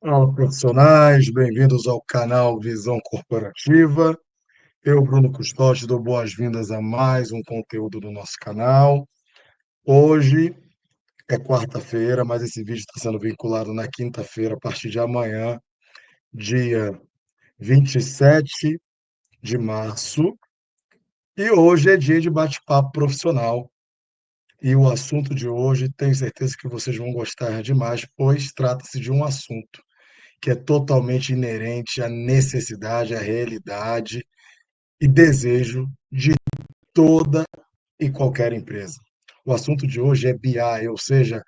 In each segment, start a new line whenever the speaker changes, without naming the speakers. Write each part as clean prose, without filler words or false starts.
Fala, profissionais, bem-vindos ao canal Visão Corporativa. Eu, Bruno Custódio, dou boas-vindas a mais um conteúdo do nosso canal. Hoje é quarta-feira, mas esse vídeo está sendo vinculado na quinta-feira, a partir de amanhã, dia 27 de março. E hoje é dia de bate-papo profissional. E o assunto de hoje, tenho certeza que vocês vão gostar demais, pois trata-se de um assunto que é totalmente inerente à necessidade, à realidade e desejo de toda e qualquer empresa. O assunto de hoje é BI, ou seja,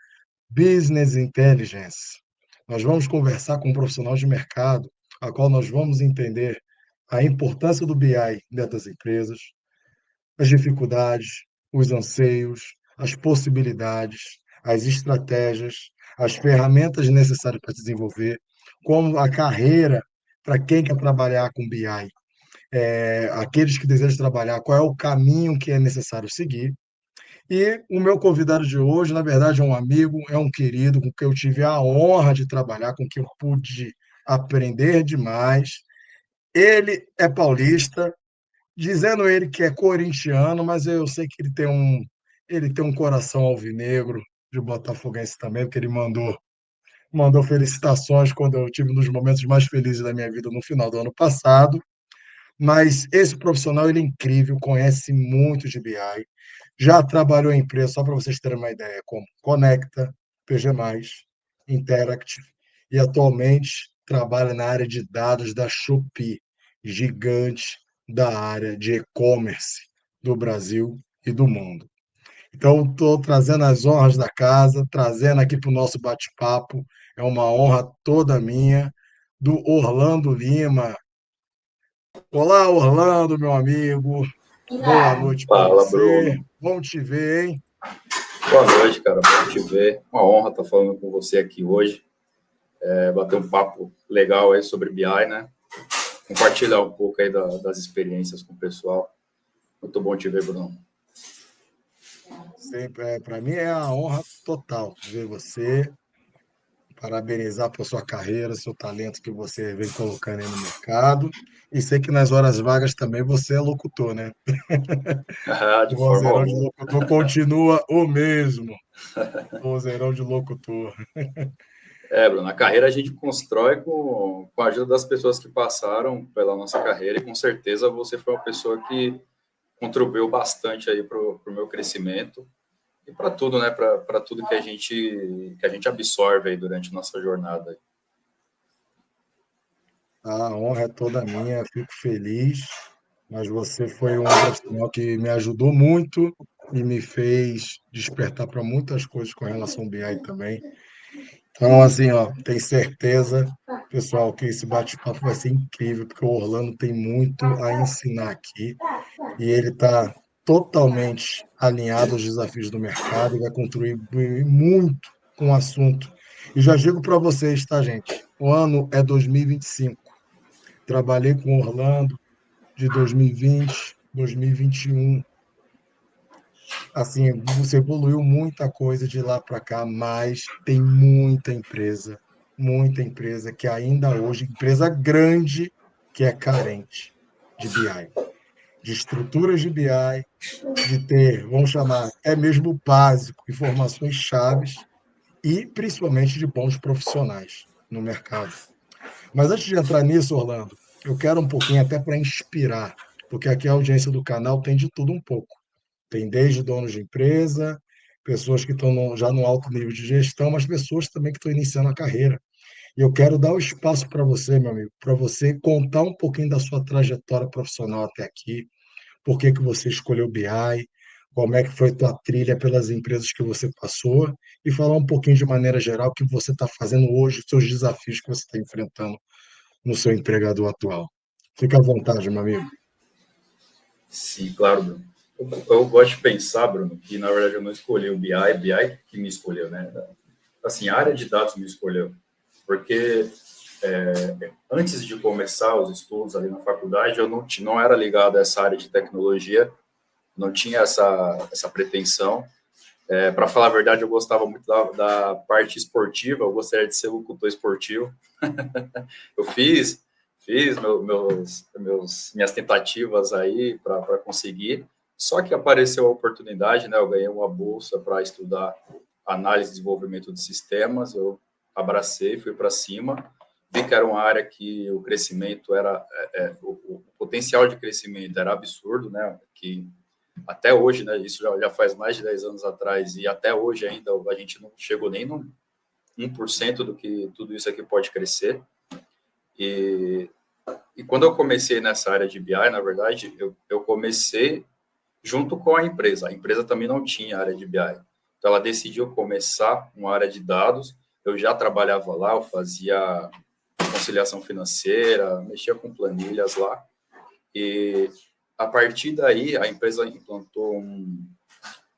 Business Intelligence. Nós vamos conversar com um profissional de mercado, a qual nós vamos entender a importância do BI dentro das empresas, as dificuldades, os anseios, as possibilidades, as estratégias, as ferramentas necessárias para desenvolver, como a carreira para quem quer trabalhar com BI, aqueles que desejam trabalhar, qual é o caminho que é necessário seguir. E o meu convidado de hoje, na verdade, é um amigo, é um querido, com quem eu tive a honra de trabalhar, com quem eu pude aprender demais. Ele é paulista, dizendo ele que é corintiano, mas eu sei que ele tem um coração alvinegro, de botafoguense também, porque ele mandou felicitações quando eu tive um dos momentos mais felizes da minha vida no final do ano passado. Mas esse profissional ele é incrível, conhece muito de BI, já trabalhou em empresa, só para vocês terem uma ideia, como Conecta, PG+, Interact, e atualmente trabalha na área de dados da Shopee, gigante da área de e-commerce do Brasil e do mundo. Então, estou trazendo as honras da casa, trazendo aqui para o nosso bate-papo, é uma honra toda minha, do Orlando Lima. Olá, Orlando, meu amigo. Boa noite para
Fala,
você.
Bruno.
Bom te ver, hein?
Boa noite, cara. Bom te ver. Uma honra estar falando com você aqui hoje. Bater um papo legal aí sobre BI, né? Compartilhar um pouco aí das experiências com o pessoal. Muito bom te ver, Bruno.
Sempre, para mim é a honra total ver você, parabenizar por sua carreira, seu talento que você vem colocando aí no mercado. E sei que nas horas vagas também você é locutor, né?
De
O
forma
vozeirão de
alguma.
locutor continua o mesmo. Vozeirão de locutor.
Bruno, a carreira a gente constrói com a ajuda das pessoas que passaram pela nossa carreira e com certeza você foi uma pessoa que contribuiu bastante aí para o meu crescimento e para tudo, né? Para tudo que a gente absorve aí durante a nossa jornada.
A honra é toda minha, fico feliz, mas você foi um profissional que me ajudou muito e me fez despertar para muitas coisas com relação ao BI também. Então, assim, ó, tem certeza, pessoal, que esse bate-papo vai ser incrível, porque o Orlando tem muito a ensinar aqui e ele está totalmente alinhado aos desafios do mercado e vai contribuir muito com o assunto. E já digo para vocês, tá, gente? O ano é 2025. Trabalhei com o Orlando de 2020, 2021. Assim, você evoluiu muita coisa de lá para cá, mas tem muita empresa que ainda hoje, empresa grande, que é carente de BI, de estruturas de BI, de ter, vamos chamar, até mesmo básico, informações chaves e principalmente de bons profissionais no mercado. Mas antes de entrar nisso, Orlando, eu quero um pouquinho até para inspirar, porque aqui a audiência do canal tem de tudo um pouco. Tem desde donos de empresa, pessoas que estão já no alto nível de gestão, mas pessoas também que estão iniciando a carreira. E eu quero dar o espaço para você, meu amigo, para você contar um pouquinho da sua trajetória profissional até aqui, por que que você escolheu o BI, como é que foi tua trilha pelas empresas que você passou, e falar um pouquinho de maneira geral o que você está fazendo hoje, os seus desafios que você está enfrentando no seu empregador atual. Fica à vontade, meu amigo.
Sim, claro, Bruno. Eu gosto de pensar, Bruno, que na verdade eu não escolhi o BI que me escolheu, né? Assim, a área de dados me escolheu, porque antes de começar os estudos ali na faculdade, eu não era ligado a essa área de tecnologia, não tinha essa pretensão, Para falar a verdade, eu gostava muito da parte esportiva, eu gostaria de ser locutor esportivo. Eu fiz minhas tentativas aí para conseguir, só que apareceu a oportunidade, né? Eu ganhei uma bolsa para estudar análise e desenvolvimento de sistemas, eu abracei, fui para cima, vi que era uma área que o crescimento era, o potencial de crescimento era absurdo, né? Que até hoje, né? Isso já faz mais de 10 anos atrás e até hoje ainda a gente não chegou nem no 1% do que tudo isso aqui pode crescer. E quando eu comecei nessa área de BI, na verdade, eu comecei junto com a empresa. A empresa também não tinha área de BI. Então, ela decidiu começar uma área de dados. Eu já trabalhava lá, eu fazia conciliação financeira, mexia com planilhas lá. E, a partir daí, a empresa implantou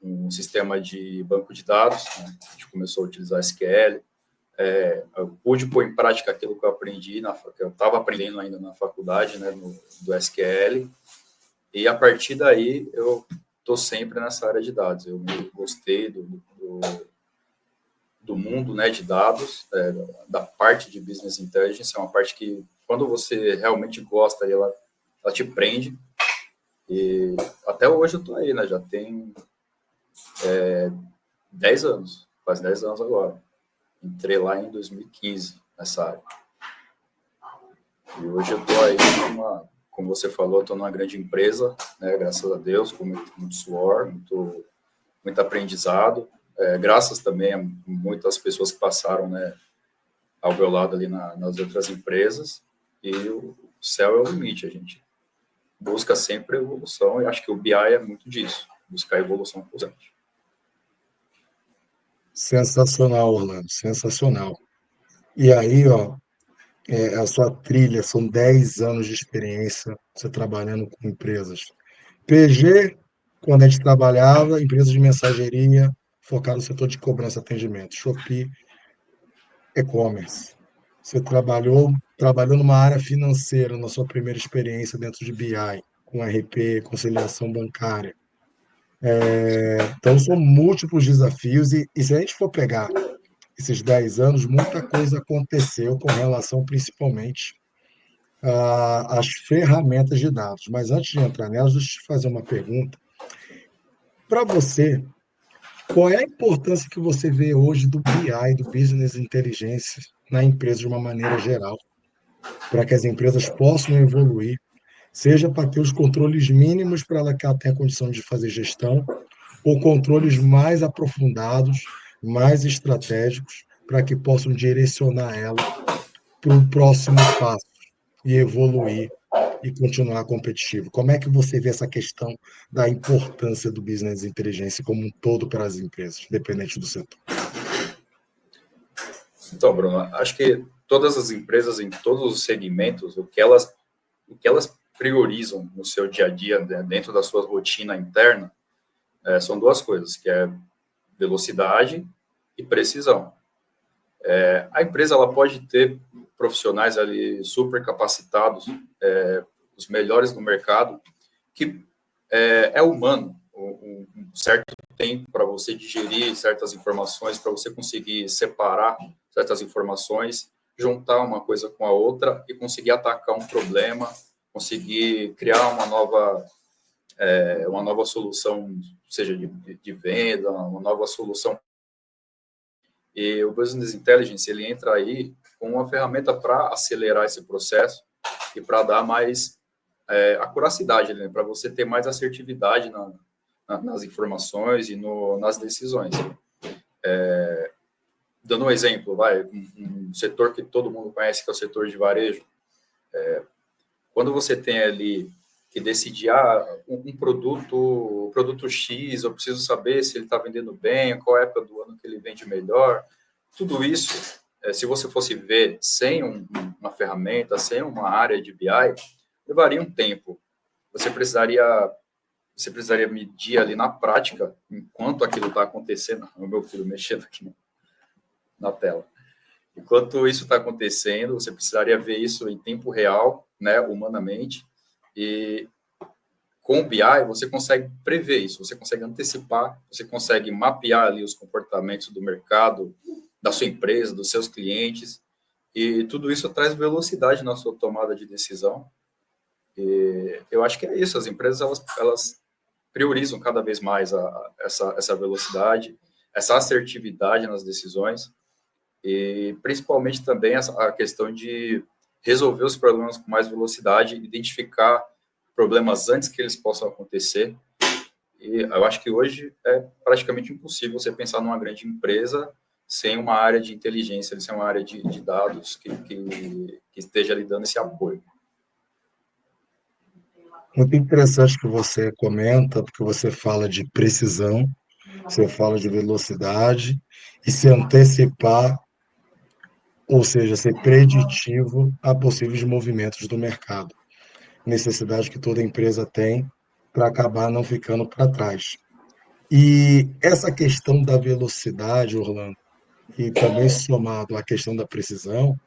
um sistema de banco de dados. Né? A gente começou a utilizar SQL. Eu pude pôr em prática aquilo que eu aprendi, que eu estava aprendendo ainda na faculdade, né, do SQL, e a partir daí eu estou sempre nessa área de dados. Eu gostei do mundo, né, de dados, da parte de Business Intelligence, é uma parte que, quando você realmente gosta, ela te prende, e até hoje eu estou aí, né, já tem 10 anos, quase 10 anos agora. Entrei lá em 2015 nessa área. E hoje eu estou aí, como você falou, estou numa grande empresa, né, graças a Deus, com muito suor, muito aprendizado, graças também a muitas pessoas que passaram, né, ao meu lado ali nas outras empresas, e o céu é o limite, a gente busca sempre evolução, e acho que o BI é muito disso, buscar evolução constante.
Sensacional, Orlando, sensacional. E aí, ó, a sua trilha, são 10 anos de experiência, você trabalhando com empresas. PG, quando a gente trabalhava, empresas de mensageria, focado no setor de cobrança e atendimento. Shopee, e-commerce. Você trabalhou numa área financeira na sua primeira experiência dentro de BI, com RP, conciliação bancária. Então, são múltiplos desafios, e se a gente for pegar esses 10 anos, muita coisa aconteceu com relação, principalmente, às ferramentas de dados. Mas antes de entrar nelas, deixa eu te fazer uma pergunta. Para você, qual é a importância que você vê hoje do BI, do Business Intelligence, na empresa de uma maneira geral, para que as empresas possam evoluir, seja para ter os controles mínimos para ela que ela tenha condição de fazer gestão, ou controles mais aprofundados, mais estratégicos, para que possam direcionar ela para o próximo passo e evoluir e continuar competitivo. Como é que você vê essa questão da importância do business intelligence como um todo para as empresas, independente do setor?
Então, Bruno, acho que todas as empresas, em todos os segmentos, o que elas priorizam no seu dia a dia, dentro da sua rotina interna, são duas coisas, que é velocidade e precisão. A empresa ela pode ter profissionais ali super capacitados, os melhores no mercado, que é humano, um certo tempo para você digerir certas informações, para você conseguir separar certas informações, juntar uma coisa com a outra e conseguir atacar um problema, conseguir criar uma nova solução, seja de venda, uma nova solução. E o Business Intelligence, ele entra aí com uma ferramenta para acelerar esse processo e para dar mais acuracidade, né? Para você ter mais assertividade nas informações e nas decisões. Dando um exemplo, um setor que todo mundo conhece, que é o setor de varejo. Quando você tem ali que decidir um produto X, eu preciso saber se ele está vendendo bem, qual época do ano que ele vende melhor. Tudo isso, se você fosse ver sem uma ferramenta, sem uma área de BI, levaria um tempo. Você precisaria medir ali na prática, enquanto aquilo está acontecendo. O meu filho mexendo aqui na tela. Enquanto isso está acontecendo, você precisaria ver isso em tempo real, né, humanamente, e Com o BI, você consegue prever isso, você consegue antecipar, você consegue mapear ali os comportamentos do mercado, da sua empresa, dos seus clientes, e tudo isso traz velocidade na sua tomada de decisão. E eu acho que é isso, as empresas, elas priorizam cada vez mais essa velocidade, essa assertividade nas decisões, e principalmente também a questão de resolver os problemas com mais velocidade, identificar problemas antes que eles possam acontecer. E eu acho que hoje é praticamente impossível você pensar numa grande empresa sem uma área de inteligência, sem uma área de dados que esteja lhe dando esse apoio.
Muito interessante que você comenta, porque você fala de precisão, você fala de velocidade e se antecipar, ou seja, ser preditivo a possíveis movimentos do mercado. Necessidade que toda empresa tem para acabar não ficando para trás. E essa questão da velocidade, Orlando, e também somado à questão da precisão,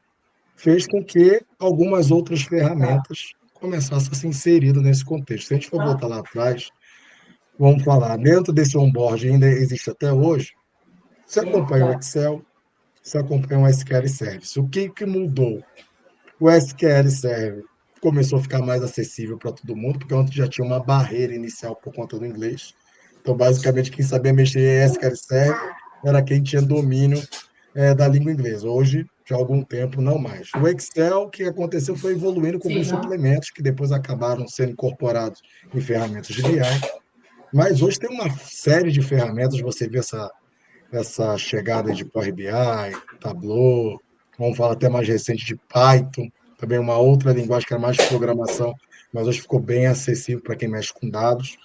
fez com que algumas outras ferramentas começassem a ser inseridas nesse contexto. Se a gente for voltar lá atrás, vamos falar, dentro desse onboard ainda existe até hoje, você acompanha o Excel, você acompanha o SQL Service. O que mudou? O SQL Server começou a ficar mais acessível para todo mundo, porque antes já tinha uma barreira inicial por conta do inglês. Então, basicamente, quem sabia mexer em SQL Server era quem tinha domínio da língua inglesa. Hoje, já há algum tempo, não mais. O Excel, o que aconteceu foi evoluindo com alguns suplementos que depois acabaram sendo incorporados em ferramentas de BI. Mas hoje tem uma série de ferramentas, você vê essa chegada de Power BI, Tableau, vamos falar até mais recente de Python, também uma outra linguagem que era mais de programação, mas hoje ficou bem acessível para quem mexe com dados.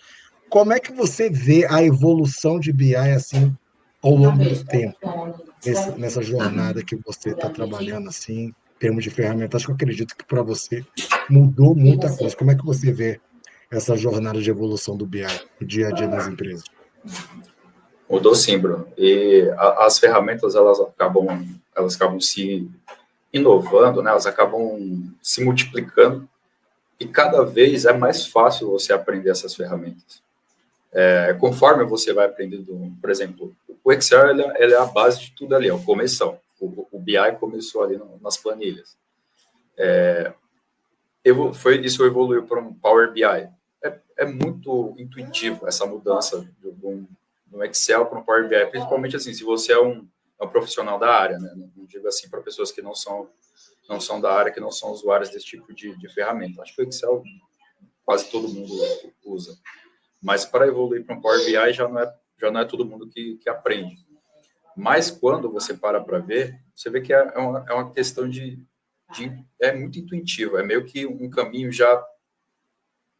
Como é que você vê a evolução de BI assim ao longo do tempo, nessa jornada que você está trabalhando assim, em termos de ferramentas, que eu acredito que para você mudou muita coisa. Como é que você vê essa jornada de evolução do BI no dia a dia das empresas?
Mudou sim, Bruno. E as ferramentas, elas acabam se inovando, né? Elas acabam se multiplicando e cada vez é mais fácil você aprender essas ferramentas. Conforme você vai aprendendo, por exemplo, o Excel ele é a base de tudo ali, é o começo. O BI começou ali nas planilhas. Isso evoluiu para um Power BI. É muito intuitivo essa mudança do Excel para um Power BI, principalmente assim, se você é um profissional da área, né? Não digo assim para pessoas que não são da área, que não são usuários desse tipo de ferramenta. Acho que o Excel quase todo mundo usa. Mas para evoluir para um Power BI já não é todo mundo que aprende. Mas quando você para ver, você vê que é uma questão é muito intuitivo, é meio que um caminho já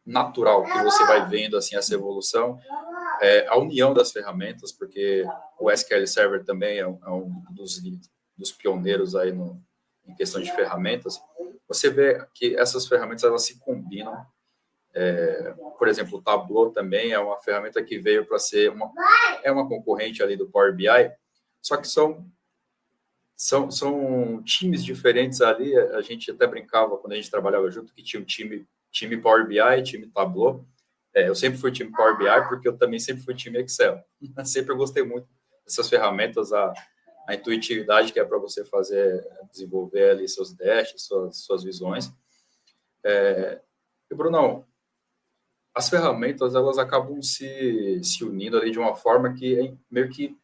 natural que você vai vendo assim essa evolução, a união das ferramentas, porque o SQL Server também é um dos pioneiros aí em questão de ferramentas. Você vê que essas ferramentas elas se combinam. Por exemplo, o Tableau também é uma ferramenta que veio para ser uma concorrente ali do Power BI, só que são times diferentes ali. A gente até brincava quando a gente trabalhava junto que tinha um time Power BI, time Tableau. Eu sempre fui time Power BI porque eu também sempre fui time Excel. Sempre gostei muito dessas ferramentas, a intuitividade que é para você desenvolver ali seus dashes, suas visões. E, Brunão, as ferramentas elas acabam se unindo ali de uma forma que é meio que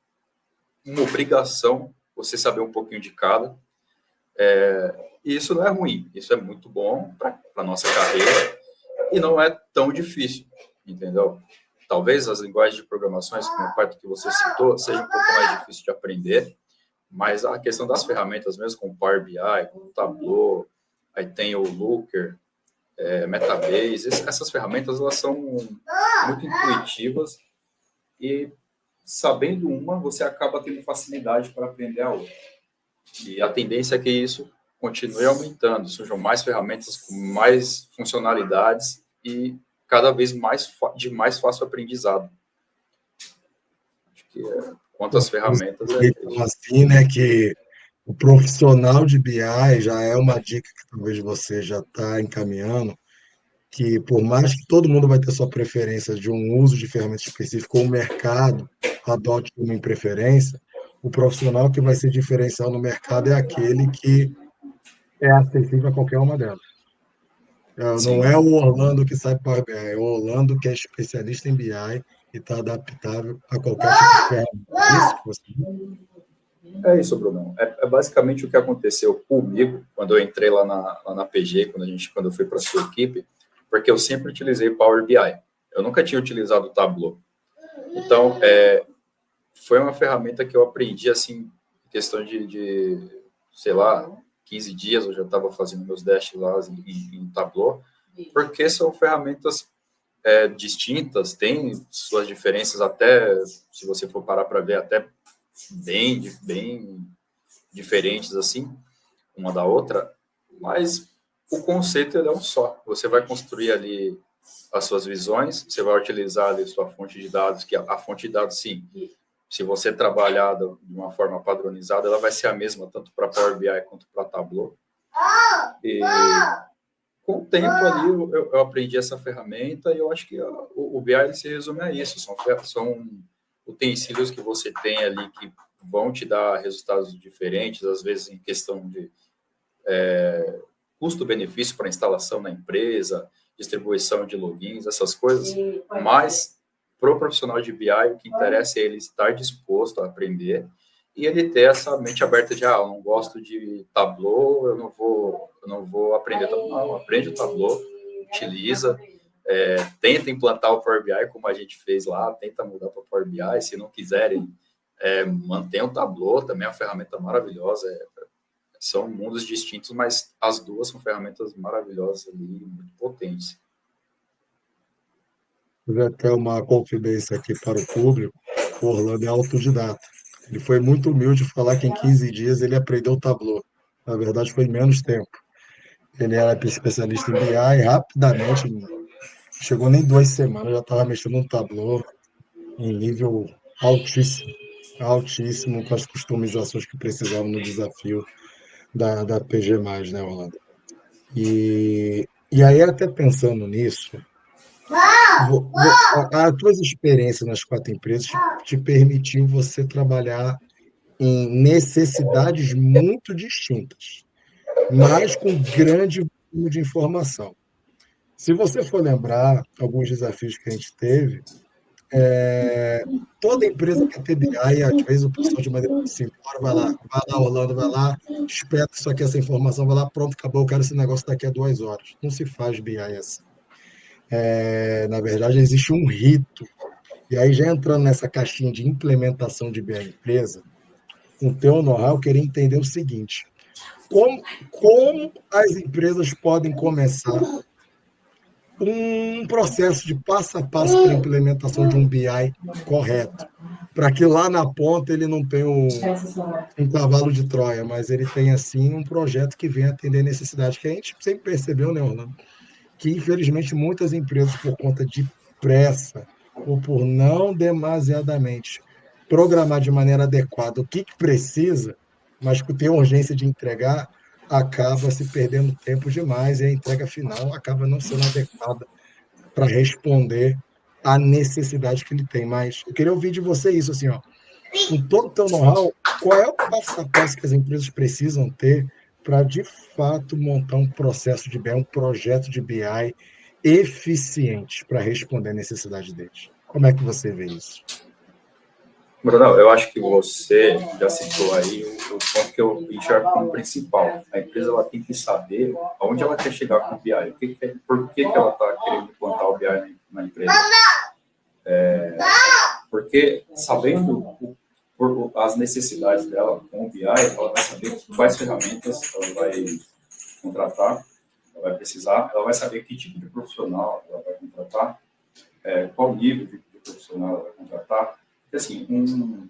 uma obrigação você saber um pouquinho de cada. E isso não é ruim, isso é muito bom para a nossa carreira e não é tão difícil, entendeu? Talvez as linguagens de programações, como a parte que você citou, seja um pouco mais difícil de aprender, mas a questão das ferramentas mesmo, como Power BI, como Tableau, aí tem o Looker, Metabase, essas ferramentas elas são muito intuitivas e sabendo uma, você acaba tendo facilidade para aprender a outra. E a tendência é que isso continue aumentando, surjam mais ferramentas com mais funcionalidades e cada vez de mais fácil aprendizado. Acho que quanto às ferramentas...
Então, assim, né, que o profissional de BI já é uma dica que talvez você já está encaminhando, que por mais que todo mundo vai ter sua preferência de um uso de ferramenta específica, ou o mercado adote uma preferência, o profissional que vai ser diferencial no mercado é aquele que é acessível a qualquer uma delas. Não
Sim,
é o Orlando que sabe Power BI, é o Orlando que é especialista em BI e está adaptável a qualquer tipo de ferramenta. É isso que você...
é isso, Bruno. É basicamente o que aconteceu comigo quando eu entrei lá na PG, quando eu fui para a sua equipe, porque eu sempre utilizei Power BI. Eu nunca tinha utilizado o Tableau. Então, foi uma ferramenta que eu aprendi, assim, em questão sei lá, 15 dias, eu já estava fazendo meus dashes lá em Tableau, porque são ferramentas distintas, tem suas diferenças até, se você for parar para ver, até bem diferentes, assim, uma da outra, mas o conceito ele é um só. Você vai construir ali as suas visões, você vai utilizar ali sua fonte de dados, que a fonte de dados, sim, se você trabalhar de uma forma padronizada, ela vai ser a mesma, tanto para Power BI quanto para Tableau. E com o tempo ali eu aprendi essa ferramenta e eu acho que o BI ele se resume a isso. São utensílios que você tem ali que vão te dar resultados diferentes, às vezes em questão de custo-benefício para instalação na empresa, distribuição de logins, essas coisas, mas para o profissional de BI, o que interessa é ele estar disposto a aprender e ele ter essa mente aberta de, eu não gosto de Tableau, eu não vou aprender Tableau. Não, aprende o Tableau, utiliza, tenta implantar o Power BI como a gente fez lá, tenta mudar para o Power BI, se não quiserem, mantenha o Tableau, também é uma ferramenta maravilhosa, são mundos distintos, mas as duas são ferramentas maravilhosas ali, muito potentes.
Tive até uma confidência aqui para o público, o Orlando é autodidata. Ele foi muito humilde de falar que em 15 dias ele aprendeu o Tableau. Na verdade, foi menos tempo. Ele era especialista em BI e rapidamente, chegou nem 2 semanas, já estava mexendo no Tableau em nível altíssimo, altíssimo, com as customizações que precisavam no desafio da PG+, né, Orlando? E aí, até pensando nisso, as tuas experiências nas 4 empresas te permitiu você trabalhar em necessidades muito distintas, mas com grande volume de informação. Se você for lembrar alguns desafios que a gente teve, toda empresa quer ter BI, e às vezes o pessoal de maneira assim, bora, vai lá, Orlando, vai lá, espera isso aqui, essa informação, vai lá, pronto, acabou, eu quero esse negócio daqui a 2 horas. Não se faz BI assim. Na verdade, existe um rito. E aí, já entrando nessa caixinha de implementação de BI empresa, com o teu know-how, eu queria entender o seguinte: como as empresas podem começar um processo de passo a passo para a implementação de um BI correto, para que lá na ponta ele não tenha um cavalo de Troia, mas ele tenha assim um projeto que venha atender necessidades, que a gente sempre percebeu, né, Orlando? Que infelizmente muitas empresas, por conta de pressa ou por não demasiadamente programar de maneira adequada o que precisa, mas que tem urgência de entregar, acaba se perdendo tempo demais e a entrega final acaba não sendo adequada para responder à necessidade que ele tem. Mas eu queria ouvir de você isso, assim, ó, com todo o teu know-how, qual é o passo a passo que as empresas precisam ter para, de fato, montar um processo de BI, um projeto de BI eficiente para responder à necessidade deles? Como é que você vê isso?
Bruno, eu acho que você já citou aí o ponto que eu enxergo como principal. A empresa ela tem que saber aonde ela quer chegar com o BI, por que ela está querendo implantar o BI na empresa. Porque sabendo as necessidades dela com o BI, ela vai saber quais ferramentas ela vai contratar, ela vai precisar, ela vai saber que tipo de profissional ela vai contratar, qual nível de profissional ela vai contratar. Porque, assim,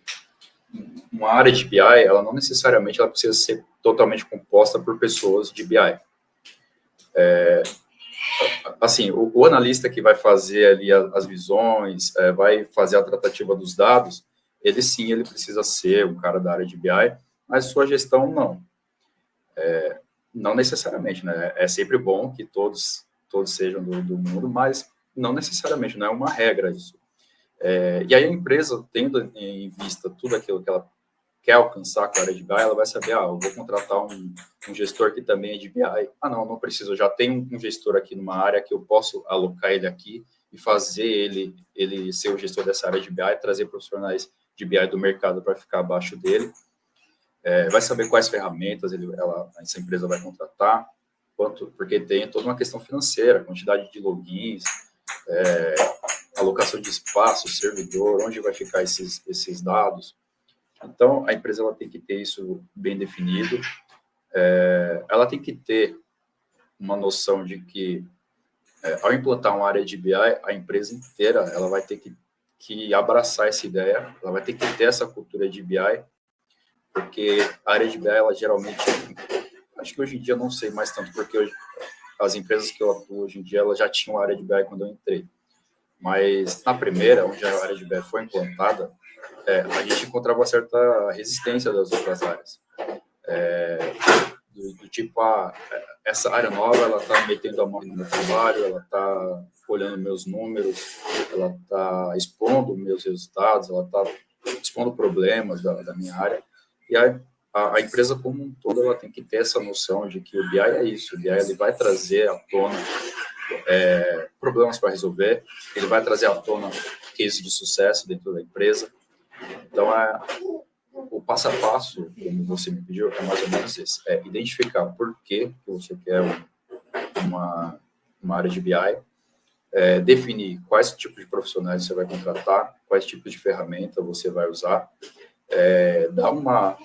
uma área de BI, ela não necessariamente ela precisa ser totalmente composta por pessoas de BI. Assim, o analista que vai fazer ali as visões, vai fazer a tratativa dos dados, ele sim, ele precisa ser um cara da área de BI, mas sua gestão não. Não necessariamente, né? É sempre bom que todos todos sejam do mundo, mas não necessariamente, não é uma regra isso. E aí a empresa, tendo em vista tudo aquilo que ela quer alcançar com a área de BI, ela vai saber, eu vou contratar um gestor que também é de BI. Não preciso, eu já tenho um gestor aqui numa área que eu posso alocar ele aqui e fazer ele ser o gestor dessa área de BI, trazer profissionais de BI do mercado para ficar abaixo dele. Vai saber quais ferramentas essa empresa vai contratar, porque tem toda uma questão financeira, quantidade de logins, alocação de espaço, servidor, onde vai ficar esses dados. Então, a empresa ela tem que ter isso bem definido. Ela tem que ter uma noção de que, ao implantar uma área de BI, a empresa inteira ela vai ter que abraçar essa ideia, ela vai ter que ter essa cultura de BI, porque a área de BI, ela geralmente, acho que hoje em dia eu não sei mais tanto, porque as empresas que eu atuo hoje em dia, elas já tinham a área de BI quando eu entrei. Mas na primeira, onde a área de BI foi implantada, a gente encontrava uma certa resistência das outras áreas. Do tipo, essa área nova, ela está metendo a mão no meu trabalho, ela está olhando meus números, ela está expondo meus resultados, ela está expondo problemas da minha área. E a empresa como um todo, ela tem que ter essa noção de que o BI é isso, o BI ele vai trazer à tona problemas para resolver, ele vai trazer à tona cases de sucesso dentro da empresa. Então, o passo a passo, como você me pediu, é mais ou menos esse. Identificar por que você quer uma área de BI, definir quais tipos de profissionais você vai contratar, quais tipos de ferramenta você vai usar, dar uma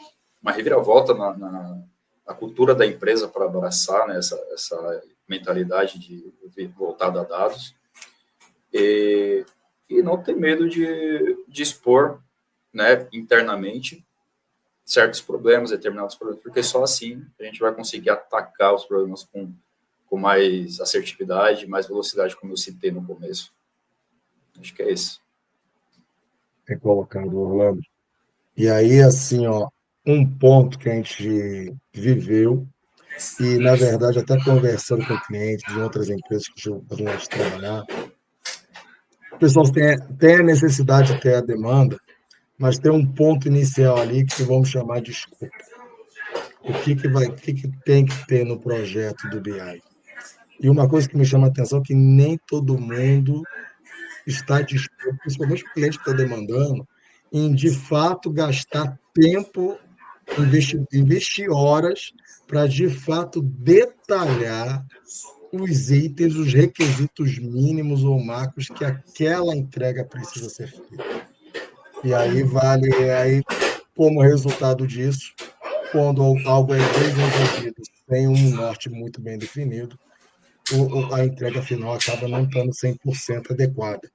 reviravolta na cultura da empresa para abraçar, né, essa mentalidade voltada a dados, e não ter medo de expor, né, internamente certos problemas, determinados problemas, porque só assim a gente vai conseguir atacar os problemas com mais assertividade, mais velocidade, como eu citei no começo. Acho que é isso.
Bem colocado, Orlando. E aí, assim, um ponto que a gente viveu, e, na verdade, até conversando com clientes de outras empresas que eu tive a oportunidade de trabalhar, o pessoal tem a necessidade de ter a demanda, mas tem um ponto inicial ali que vamos chamar de escopo. O que tem que ter no projeto do BI? E uma coisa que me chama a atenção é que nem todo mundo está disposto, principalmente o cliente que está demandando, em de fato gastar tempo, investir horas para de fato detalhar os itens, os requisitos mínimos ou macros que aquela entrega precisa ser feita. E aí, como resultado disso, quando algo é desenvolvido sem um norte muito bem definido, a entrega final acaba não estando 100% adequada.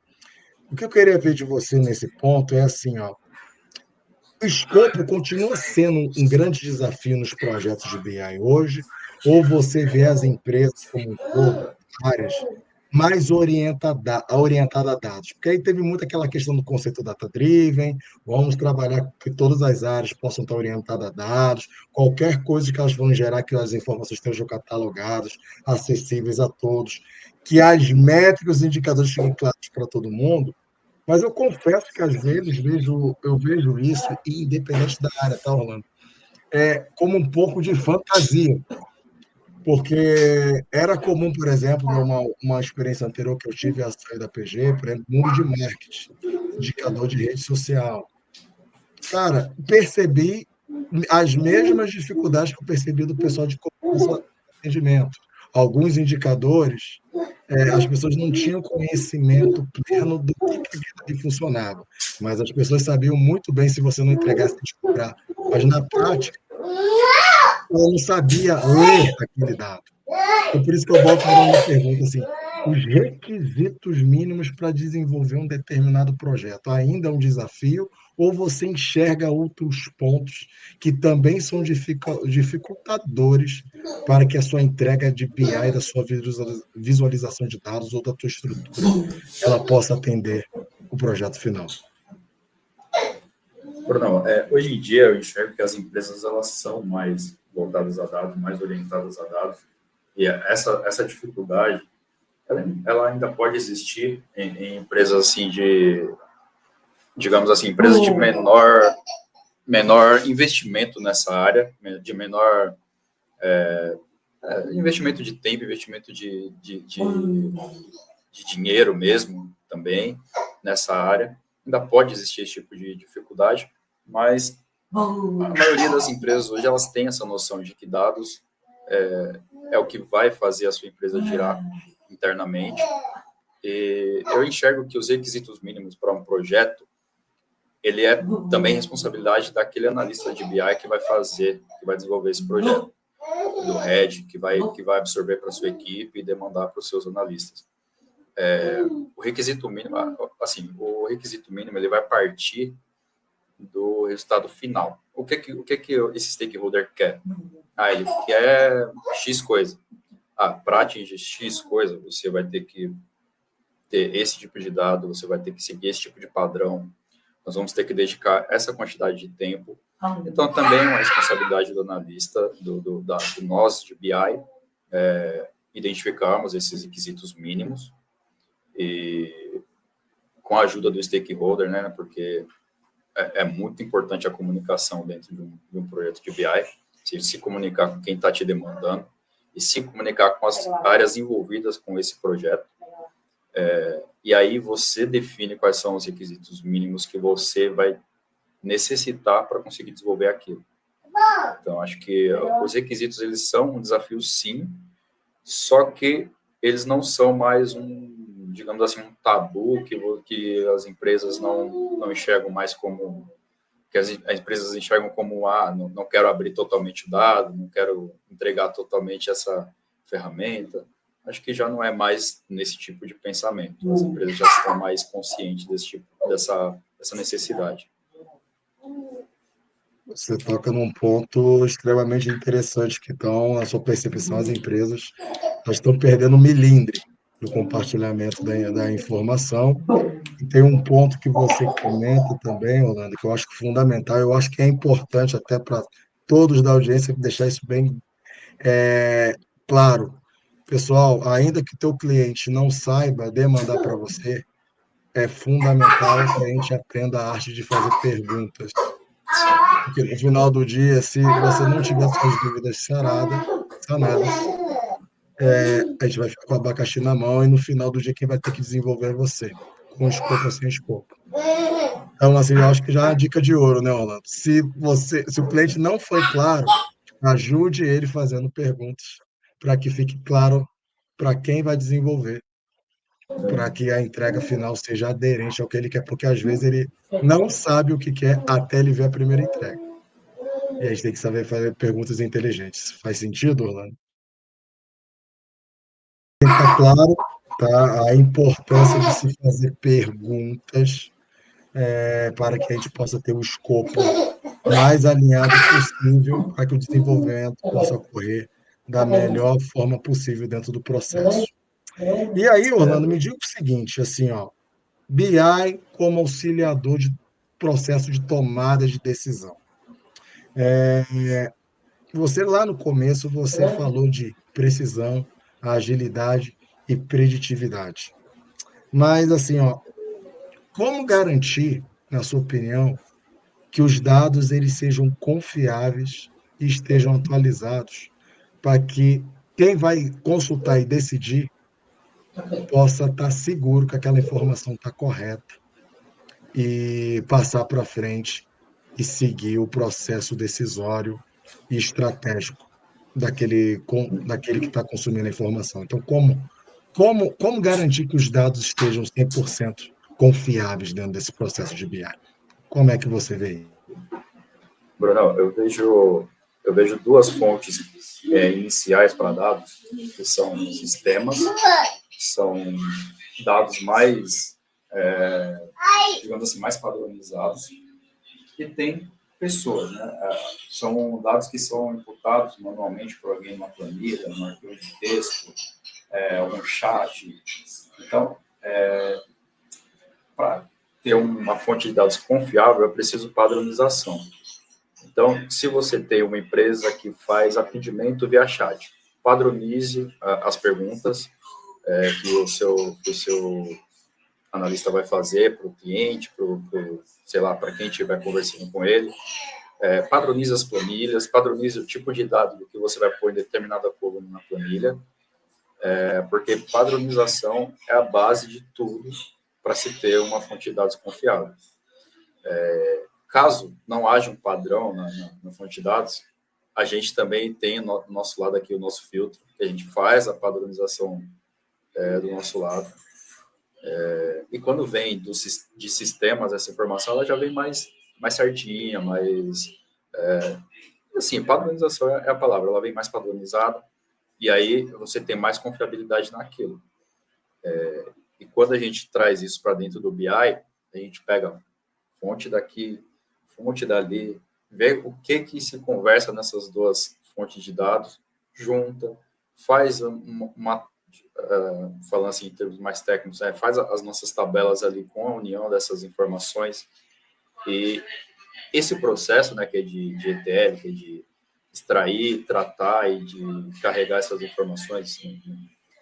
O que eu queria ver de você nesse ponto é assim, o escopo continua sendo um grande desafio nos projetos de BI hoje, ou você vê as empresas como um todo, áreas, mais orientada a dados? Porque aí teve muito aquela questão do conceito data-driven, vamos trabalhar que todas as áreas possam estar orientadas a dados, qualquer coisa que elas vão gerar, que as informações estejam catalogadas, acessíveis a todos, que as métricas e os indicadores fiquem claros para todo mundo, mas eu confesso que às vezes eu vejo isso, independente da área, tá, Orlando? Como um pouco de fantasia, porque era comum, por exemplo, numa experiência anterior que eu tive a sair da PG, por exemplo, mundo de marketing, indicador de rede social. Cara, percebi as mesmas dificuldades que eu percebi do pessoal de atendimento. Alguns indicadores, as pessoas não tinham conhecimento pleno do que aquilo ali funcionava, mas as pessoas sabiam muito bem se você não entregasse de cobrar. Mas na prática, eu não sabia ler aquele dado. Então, por isso que eu volto para uma pergunta assim, os requisitos mínimos para desenvolver um determinado projeto ainda é um desafio ou você enxerga outros pontos que também são dificultadores para que a sua entrega de BI, da sua visualização de dados ou da tua estrutura, ela possa atender o projeto final?
Bruno, hoje em dia eu enxergo que as empresas elas são mais voltadas a dados, mais orientadas a dados, e essa dificuldade ela ainda pode existir em empresas assim digamos assim, empresas de menor investimento nessa área, de menor investimento de tempo, investimento de dinheiro mesmo também nessa área. Ainda pode existir esse tipo de dificuldade, mas a maioria das empresas hoje elas têm essa noção de que dados é o que vai fazer a sua empresa girar internamente. E eu enxergo que os requisitos mínimos para um projeto, ele é também responsabilidade daquele analista de BI que vai desenvolver esse projeto, do head, que vai absorver para a sua equipe e demandar para os seus analistas. O requisito mínimo, assim, ele vai partir do resultado final. O que esse stakeholder quer? Ele quer X coisa. Para atingir X coisa, você vai ter que ter esse tipo de dado, você vai ter que seguir esse tipo de padrão, nós vamos ter que dedicar essa quantidade de tempo. Então, também é uma responsabilidade do analista, de nós, de BI, identificarmos esses requisitos mínimos e com a ajuda do stakeholder, né, porque é muito importante a comunicação dentro de um projeto de BI, se comunicar com quem está te demandando e se comunicar com as áreas envolvidas com esse projeto. E aí você define quais são os requisitos mínimos que você vai necessitar para conseguir desenvolver aquilo. Então, acho que os requisitos, eles são um desafio, sim, só que eles não são mais digamos assim, um tabu que as empresas não enxergam mais como, que as empresas enxergam como, não quero abrir totalmente o dado, não quero entregar totalmente essa ferramenta. Acho que já não é mais nesse tipo de pensamento. As empresas já estão mais conscientes dessa necessidade.
Você toca num ponto extremamente interessante, que estão, na sua percepção, as empresas estão perdendo o milindre no compartilhamento da informação. E tem um ponto que você comenta também, Orlando, que eu acho fundamental, eu acho que é importante até para todos da audiência deixar isso bem claro. Pessoal, ainda que teu cliente não saiba demandar para você, é fundamental que a gente aprenda a arte de fazer perguntas. Porque no final do dia, se você não tiver suas dúvidas sanadas, a gente vai ficar com o abacaxi na mão e no final do dia quem vai ter que desenvolver é você, com escopo ou sem escopo. Então, assim, eu acho que já é uma dica de ouro, né, Orlando? Se o cliente não foi claro, ajude ele fazendo perguntas para que fique claro para quem vai desenvolver, para que a entrega final seja aderente ao que ele quer, porque às vezes ele não sabe o que quer até ele ver a primeira entrega. E a gente tem que saber fazer perguntas inteligentes. Faz sentido, Orlando? Tem que estar claro, tá, a importância de se fazer perguntas para que a gente possa ter o escopo mais alinhado possível para que o desenvolvimento possa ocorrer da melhor forma possível dentro do processo. E aí, Orlando, me diga o seguinte, assim, ó, BI como auxiliador de processo de tomada de decisão. Você lá no começo você falou de precisão, agilidade e preditividade. Mas assim, ó, como garantir, na sua opinião, que os dados eles sejam confiáveis e estejam atualizados para que quem vai consultar e decidir possa estar seguro que aquela informação está correta e passar para frente e seguir o processo decisório e estratégico daquele que está consumindo a informação. Então, como garantir que os dados estejam 100% confiáveis dentro desse processo de BI? Como é que você vê isso?
Bruno, eu vejo duas fontes iniciais para dados, que são sistemas, são dados mais, digamos assim, mais padronizados, e tem pessoas, né? São dados que são imputados manualmente por alguém numa planilha, num arquivo de texto, um chat. Então, para ter uma fonte de dados confiável, eu preciso padronização. Então, se você tem uma empresa que faz atendimento via chat, padronize as perguntas, que o seu analista vai fazer para o cliente, sei lá, para quem estiver conversando com ele. Padroniza as planilhas, padroniza o tipo de dado que você vai pôr em determinada coluna na planilha, porque padronização é a base de tudo para se ter uma fonte de dados confiável. Caso não haja um padrão na fonte de dados, a gente também tem do nosso lado aqui o nosso filtro, que a gente faz a padronização do nosso lado. E quando vem de sistemas, essa informação ela já vem mais certinha, assim, padronização é a palavra, ela vem mais padronizada, e aí você tem mais confiabilidade naquilo. E quando a gente traz isso para dentro do BI, a gente pega fonte daqui, fonte dali, vê o que se conversa nessas duas fontes de dados, junta, faz falando assim em termos mais técnicos, faz as nossas tabelas ali com a união dessas informações, e esse processo, né, que é de ETL, que é de extrair, tratar e de carregar essas informações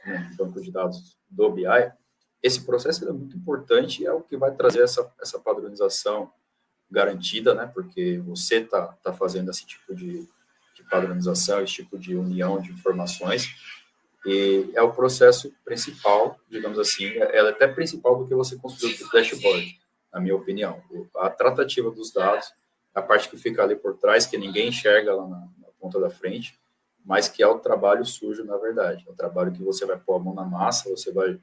no banco de dados do BI, esse processo é muito importante e é o que vai trazer essa padronização garantida, né, porque você está fazendo esse tipo de padronização, esse tipo de união de informações, e é o processo principal, digamos assim, ela é até principal do que você construir o dashboard, na minha opinião. A tratativa dos dados, a parte que fica ali por trás, que ninguém enxerga lá na ponta da frente, mas que é o trabalho sujo, na verdade. É o trabalho que você vai pôr a mão na massa, você vai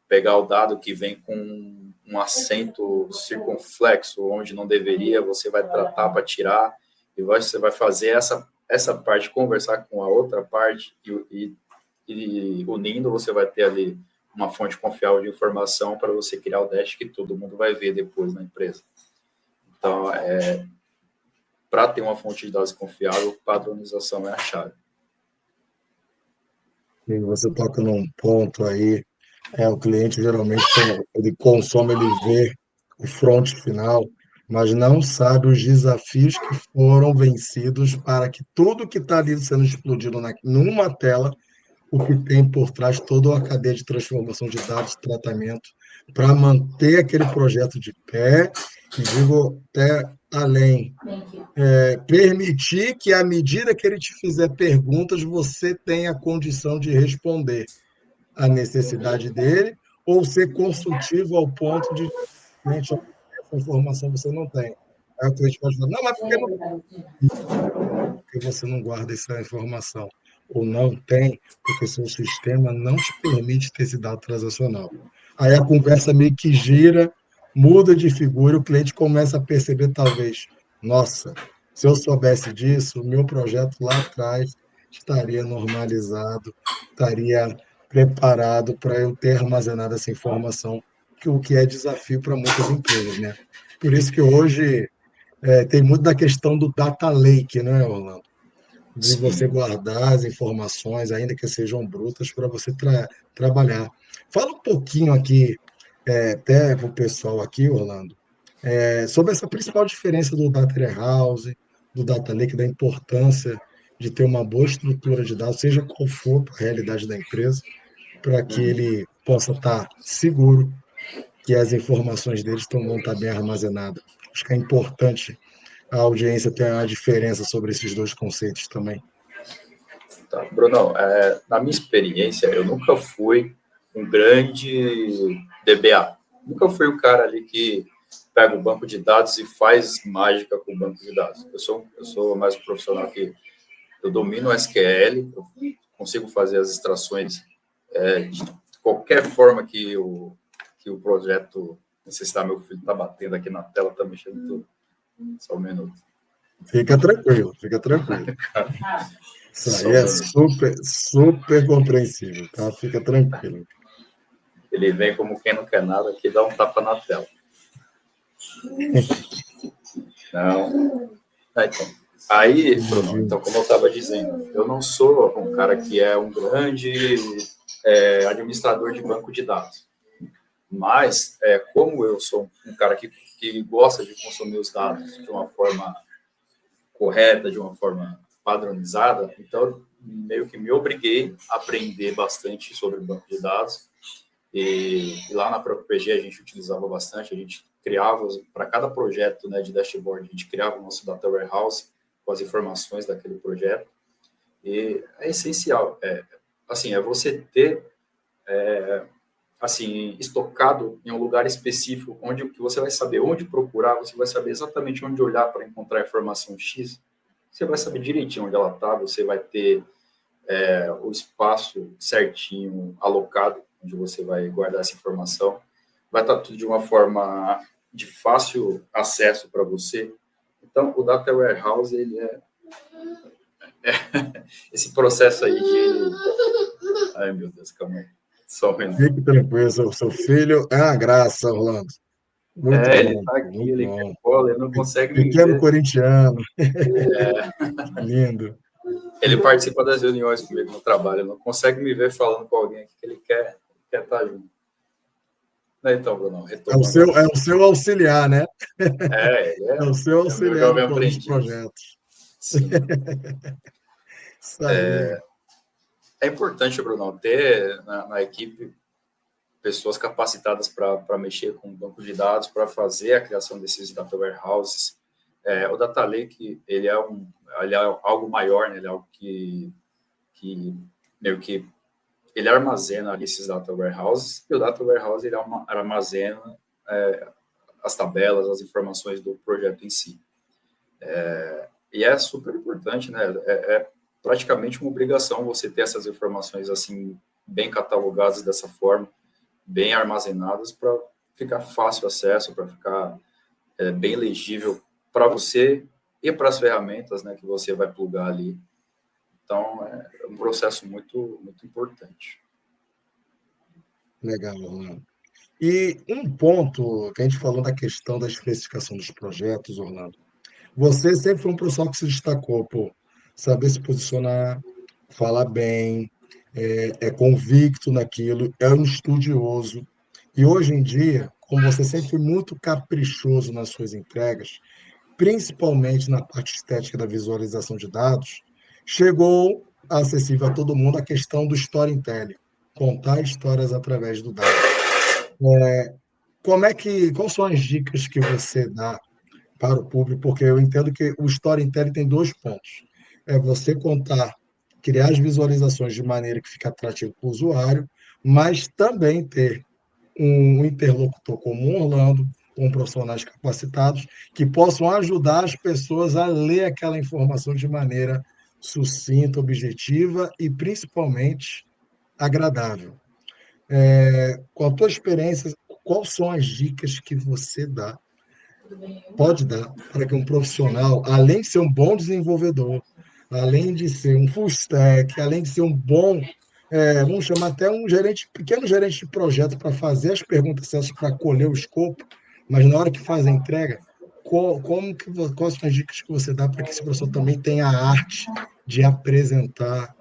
pegar o dado que vem com um acento circunflexo, onde não deveria, você vai tratar para tirar, e você vai fazer essa parte conversar com a outra parte, e unindo, você vai ter ali uma fonte confiável de informação para você criar o dash que todo mundo vai ver depois na empresa. Então, para ter uma fonte de dados confiável, padronização é a chave.
E você toca num ponto aí, o cliente geralmente, quando ele consome, ele vê o front final, mas não sabe os desafios que foram vencidos para que tudo que está ali sendo explodido numa tela, o que tem por trás toda a cadeia de transformação de dados, tratamento, para manter aquele projeto de pé, e digo até além, permitir que, à medida que ele te fizer perguntas, você tenha a condição de responder à necessidade dele, ou ser consultivo ao ponto de, gente, essa informação você não tem. Aí o cliente pode falar, não, mas porque você não guarda essa informação? Ou não tem, porque seu sistema não te permite ter esse dado transacional. Aí a conversa meio que gira, muda de figura, o cliente começa a perceber, talvez, nossa, se eu soubesse disso, o meu projeto lá atrás estaria normalizado, estaria preparado para eu ter armazenado essa informação, que o que é desafio para muitas empresas, né? Por isso que hoje tem muito da questão do data lake, né, Orlando? De você
Sim.
guardar as informações, ainda que sejam brutas, para você trabalhar. Fala um pouquinho aqui, até para o pessoal aqui, Orlando, sobre essa principal diferença do Data Warehouse, do Data Lake, da importância de ter uma boa estrutura de dados, seja qual for a realidade da empresa, para que ele possa estar seguro que as informações deles vão estar bem armazenadas. Acho que é importante a audiência ter uma diferença sobre esses dois conceitos também.
Tá, Brunão, na minha experiência, eu nunca fui um grande DBA. Nunca fui o cara ali que pega o banco de dados e faz mágica com o banco de dados. Eu sou mais um profissional que eu domino o SQL, eu consigo fazer as extrações de qualquer forma que o projeto necessitar. Meu filho está batendo aqui na tela, está mexendo tudo. Só um minuto.
Fica tranquilo, fica tranquilo. Isso aí é super, super compreensível, tá? Fica tranquilo.
Ele vem como quem não quer nada aqui, dá um tapa na tela. Não. Então. Aí, Bruno, então, como eu estava dizendo, eu não sou um cara que é um grande administrador de banco de dados. Mas, como eu sou um cara que gosta de consumir os dados de uma forma correta, de uma forma padronizada, então meio que me obriguei a aprender bastante sobre banco de dados. E lá na própria PG a gente utilizava bastante, a gente criava, para cada projeto, né, de dashboard, a gente criava o nosso data warehouse com as informações daquele projeto. E é essencial, assim, é você ter, assim, estocado em um lugar específico, onde que você vai saber onde procurar, você vai saber exatamente onde olhar para encontrar a informação X, você vai saber direitinho onde ela está, você vai ter o espaço certinho alocado, onde você vai guardar essa informação, vai estar tudo de uma forma de fácil acesso para você. Então, o Data Warehouse, ele esse processo aí de... Ai, meu Deus, calma aí. Só um minuto.
Fique tranquilo, seu filho é uma graça, Orlando. Muito
Ele
bom,
tá aqui,
muito
ele quer
bom.
bola, ele não consegue me
Pequeno
ver.
corintiano, lindo.
Ele participa das reuniões comigo no trabalho, ele não consegue me ver falando com alguém aqui que ele quer estar junto. Então, Bruno, retomando aqui.
É o seu auxiliar, né?
Ele
É o seu
é meu
auxiliar
jovem
nos
aprendiz.
projetos.
Sim.
Isso aí.
É importante, Bruno, ter na equipe pessoas capacitadas para mexer com o banco de dados, para fazer a criação desses data warehouses. O Data Lake, ele é algo maior, né? Ele é algo que meio que ele armazena ali esses data warehouses, e o data warehouse ele armazena as tabelas, as informações do projeto em si. E é super importante, né? É praticamente uma obrigação você ter essas informações assim bem catalogadas dessa forma, bem armazenadas para ficar fácil acesso, para ficar bem legível para você e para as ferramentas, né, que você vai plugar ali. Então, é um processo muito, muito importante.
Legal, Orlando. E um ponto que a gente falou da questão da especificação dos projetos, Orlando. Você sempre foi um profissional que se destacou por saber se posicionar, falar bem, é convicto naquilo, é um estudioso. E hoje em dia, como você sempre foi muito caprichoso nas suas entregas, principalmente na parte estética da visualização de dados, chegou acessível a todo mundo a questão do storytelling, contar histórias através do dado. Quais são as dicas que você dá para o público? Porque eu entendo que o storytelling tem dois pontos. É você contar, criar as visualizações de maneira que fique atrativo para o usuário, mas também ter um interlocutor como o Orlando, com profissionais capacitados, que possam ajudar as pessoas a ler aquela informação de maneira sucinta, objetiva e, principalmente, agradável. Com a tua experiência, quais são as dicas que você pode dar, para que um profissional, além de ser um bom desenvolvedor, além de ser um full stack, além de ser um bom, vamos chamar até um gerente, pequeno gerente de projeto para fazer as perguntas certas para colher o escopo, mas na hora que faz a entrega, quais são as dicas que você dá para que esse professor também tenha a arte de apresentar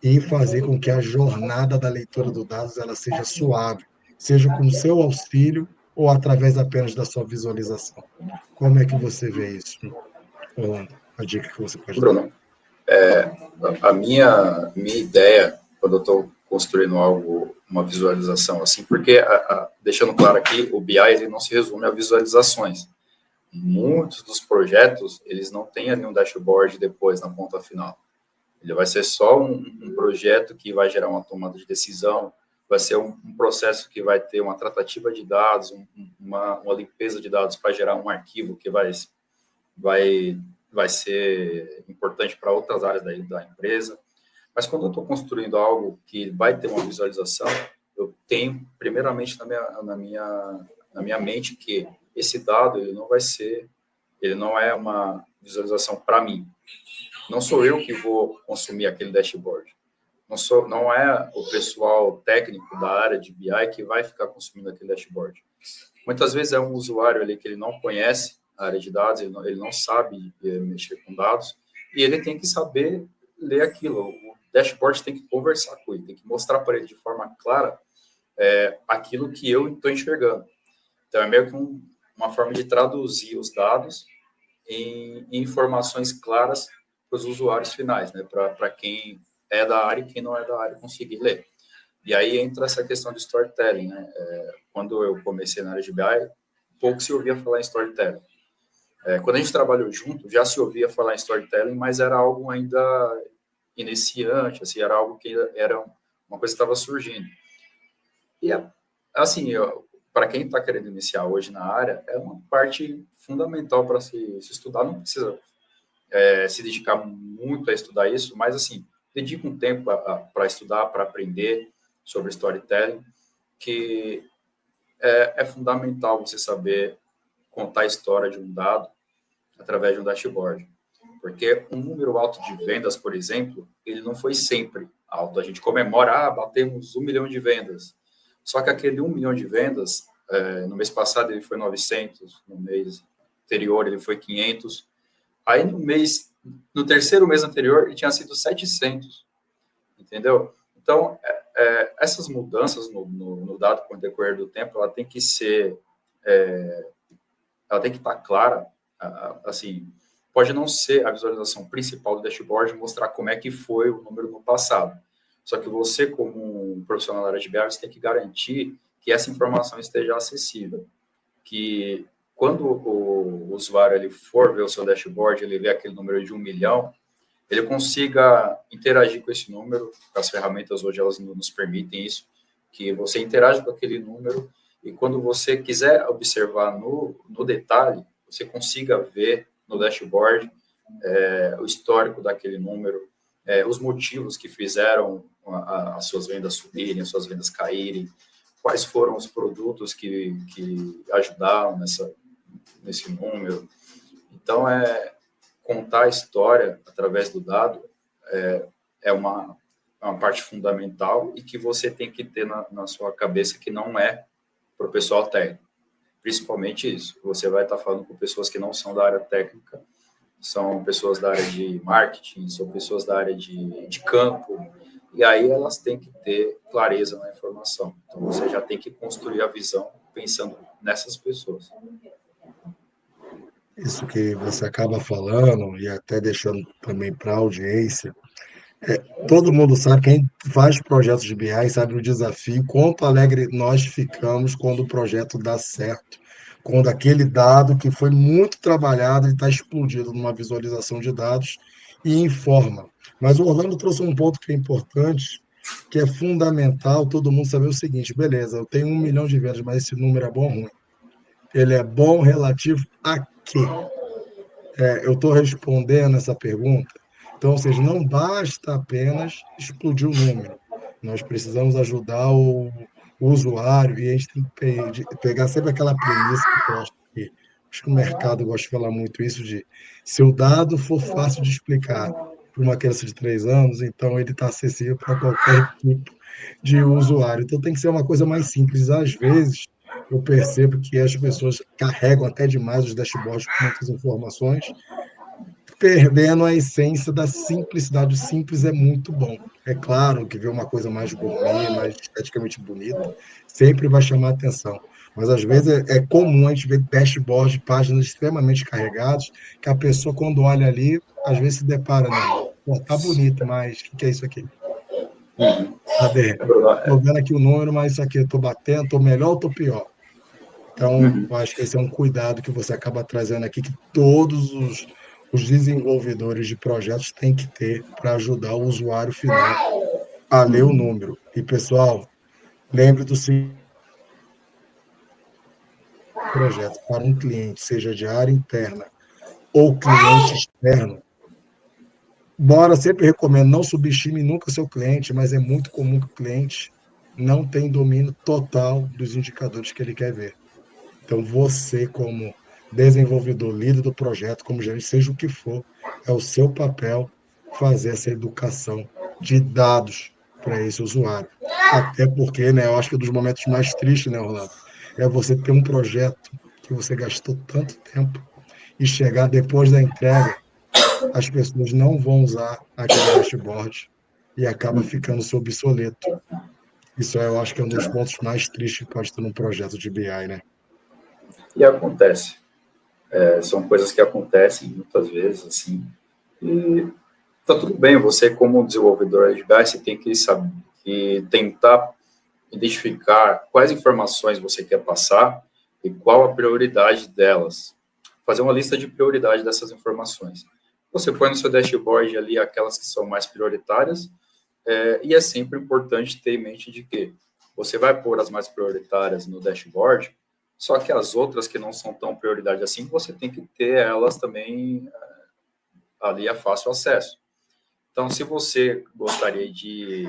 e fazer com que a jornada da leitura dos dados ela seja suave, seja com o seu auxílio ou através apenas da sua visualização? Como é que você vê isso, Orlando? A dica que você pode dar.
Bruno, a minha ideia, quando eu estou construindo algo, uma visualização assim, porque, deixando claro aqui, o BI ele não se resume a visualizações. Muitos dos projetos, eles não têm ali um dashboard depois, na ponta final. Ele vai ser só um projeto que vai gerar uma tomada de decisão, vai ser um processo que vai ter uma tratativa de dados, uma limpeza de dados para gerar um arquivo que vai ser importante para outras áreas da empresa. Mas quando eu estou construindo algo que vai ter uma visualização, eu tenho, primeiramente, na minha mente que esse dado ele não é uma visualização para mim. Não sou eu que vou consumir aquele dashboard. Não é o pessoal técnico da área de BI que vai ficar consumindo aquele dashboard. Muitas vezes é um usuário ali que ele não conhece a área de dados, ele não sabe mexer com dados, e ele tem que saber ler aquilo. O dashboard tem que conversar com ele, tem que mostrar para ele de forma clara aquilo que eu estou enxergando. Então, é meio que uma forma de traduzir os dados em informações claras os usuários finais, né? Para quem é da área e quem não é da área conseguir ler. E aí entra essa questão de storytelling, né? Quando eu comecei na área de BI, pouco se ouvia falar em storytelling. Quando a gente trabalhou junto, já se ouvia falar em storytelling, mas era algo ainda iniciante, assim, era algo que era uma coisa que estava surgindo. E, assim, para quem está querendo iniciar hoje na área, é uma parte fundamental para se estudar. Não precisa se dedicar muito a estudar isso, mas, assim, dedica um tempo para estudar, para aprender sobre storytelling, que é fundamental você saber contar a história de um dado através de um dashboard. Porque um número alto de vendas, por exemplo, ele não foi sempre alto. A gente comemora, batemos 1 milhão de vendas. Só que aquele 1 milhão de vendas, no mês passado ele foi 900, no mês anterior ele foi 500. Aí no terceiro mês anterior ele tinha sido 700, entendeu? Então, essas mudanças no dado com o decorrer do tempo, ela tem que estar clara, assim, pode não ser a visualização principal do dashboard, mostrar como é que foi o número no passado. Só que você, como um profissional da área de BI, você tem que garantir que essa informação esteja acessível. Que quando o usuário ele for ver o seu dashboard, ele vê aquele número de 1 milhão, ele consiga interagir com esse número. As ferramentas hoje elas nos permitem isso, que você interage com aquele número e quando você quiser observar no detalhe, você consiga ver no dashboard o histórico daquele número, os motivos que fizeram as suas vendas subirem, as suas vendas caírem, quais foram os produtos que ajudaram nesse número. Então, contar a história através do dado é uma parte fundamental e que você tem que ter na sua cabeça que não é para o pessoal técnico. Principalmente isso. Você vai estar falando com pessoas que não são da área técnica, são pessoas da área de marketing, são pessoas da área de campo, e aí elas têm que ter clareza na informação. Então, você já tem que construir a visão pensando nessas pessoas.
Isso que você acaba falando e até deixando também para a audiência, todo mundo sabe, quem faz projetos de BI sabe o desafio, quanto alegre nós ficamos quando o projeto dá certo, quando aquele dado que foi muito trabalhado está explodido numa visualização de dados e informa. Mas o Orlando trouxe um ponto que é importante, que é fundamental todo mundo saber o seguinte, beleza, eu tenho 1 milhão de vendas, mas esse número é bom ou ruim? Ele é bom relativo a quê? Eu estou respondendo essa pergunta. Então, ou seja, não basta apenas explodir o número. Nós precisamos ajudar o usuário e a gente tem que pegar sempre aquela premissa que eu acho que o mercado gosta de falar muito isso de se o dado for fácil de explicar para uma criança de 3 anos, então ele está acessível para qualquer tipo de usuário. Então tem que ser uma coisa mais simples. Às vezes, eu percebo que as pessoas carregam até demais os dashboards com muitas informações, perdendo a essência da simplicidade. O simples é muito bom. É claro que ver uma coisa mais gourmet, mais esteticamente bonita, sempre vai chamar atenção. Mas às vezes é comum a gente ver dashboard, páginas extremamente carregadas, que a pessoa, quando olha ali, às vezes se depara, não. Pô, tá bonito, mas o que é isso aqui? Cadê? Estou vendo aqui o número, mas isso aqui eu estou batendo, estou melhor ou estou pior? Então, eu acho que esse é um cuidado que você acaba trazendo aqui, que todos os desenvolvedores de projetos têm que ter para ajudar o usuário final a ler o número. E, pessoal, lembre do seguinte projeto para um cliente, seja de área interna ou cliente externo. Bora, sempre recomendo, não subestime nunca seu cliente, mas é muito comum que o cliente não tenha domínio total dos indicadores que ele quer ver. Então, você, como desenvolvedor, líder do projeto, como gerente, seja o que for, é o seu papel fazer essa educação de dados para esse usuário. Até porque, né, eu acho que um dos momentos mais tristes, né, Orlando, é você ter um projeto que você gastou tanto tempo e chegar depois da entrega, as pessoas não vão usar aquele dashboard e acaba ficando obsoleto. Isso eu acho que é um dos pontos mais tristes que pode ter num projeto de BI, né?
E acontece. São coisas que acontecem muitas vezes, assim. E tá tudo bem, você como desenvolvedor de BI, você tem que saber e tentar identificar quais informações você quer passar e qual a prioridade delas. Fazer uma lista de prioridade dessas informações. Você põe no seu dashboard ali aquelas que são mais prioritárias, e é sempre importante ter em mente de que você vai pôr as mais prioritárias no dashboard, só que as outras que não são tão prioridade assim, você tem que ter elas também ali a fácil acesso. Então, se você gostaria de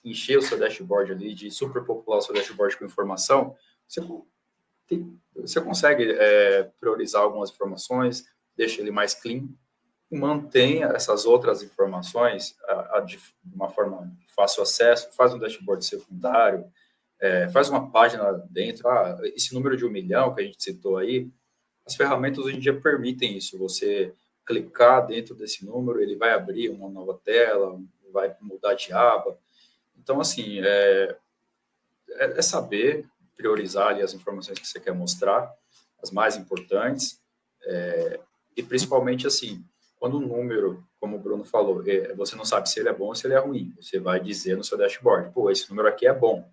encher o seu dashboard ali, de superpopular o seu dashboard com informação, você, você consegue priorizar algumas informações, deixa ele mais clean e mantém essas outras informações de uma forma de fácil acesso, faz um dashboard secundário, faz uma página dentro, esse número de 1 milhão que a gente citou aí, as ferramentas hoje em dia permitem isso, você clicar dentro desse número, ele vai abrir uma nova tela, vai mudar de aba. Então, assim, é saber priorizar ali as informações que você quer mostrar, as mais importantes, e principalmente, assim, quando um número, como o Bruno falou, você não sabe se ele é bom ou se ele é ruim, você vai dizer no seu dashboard, pô, esse número aqui é bom.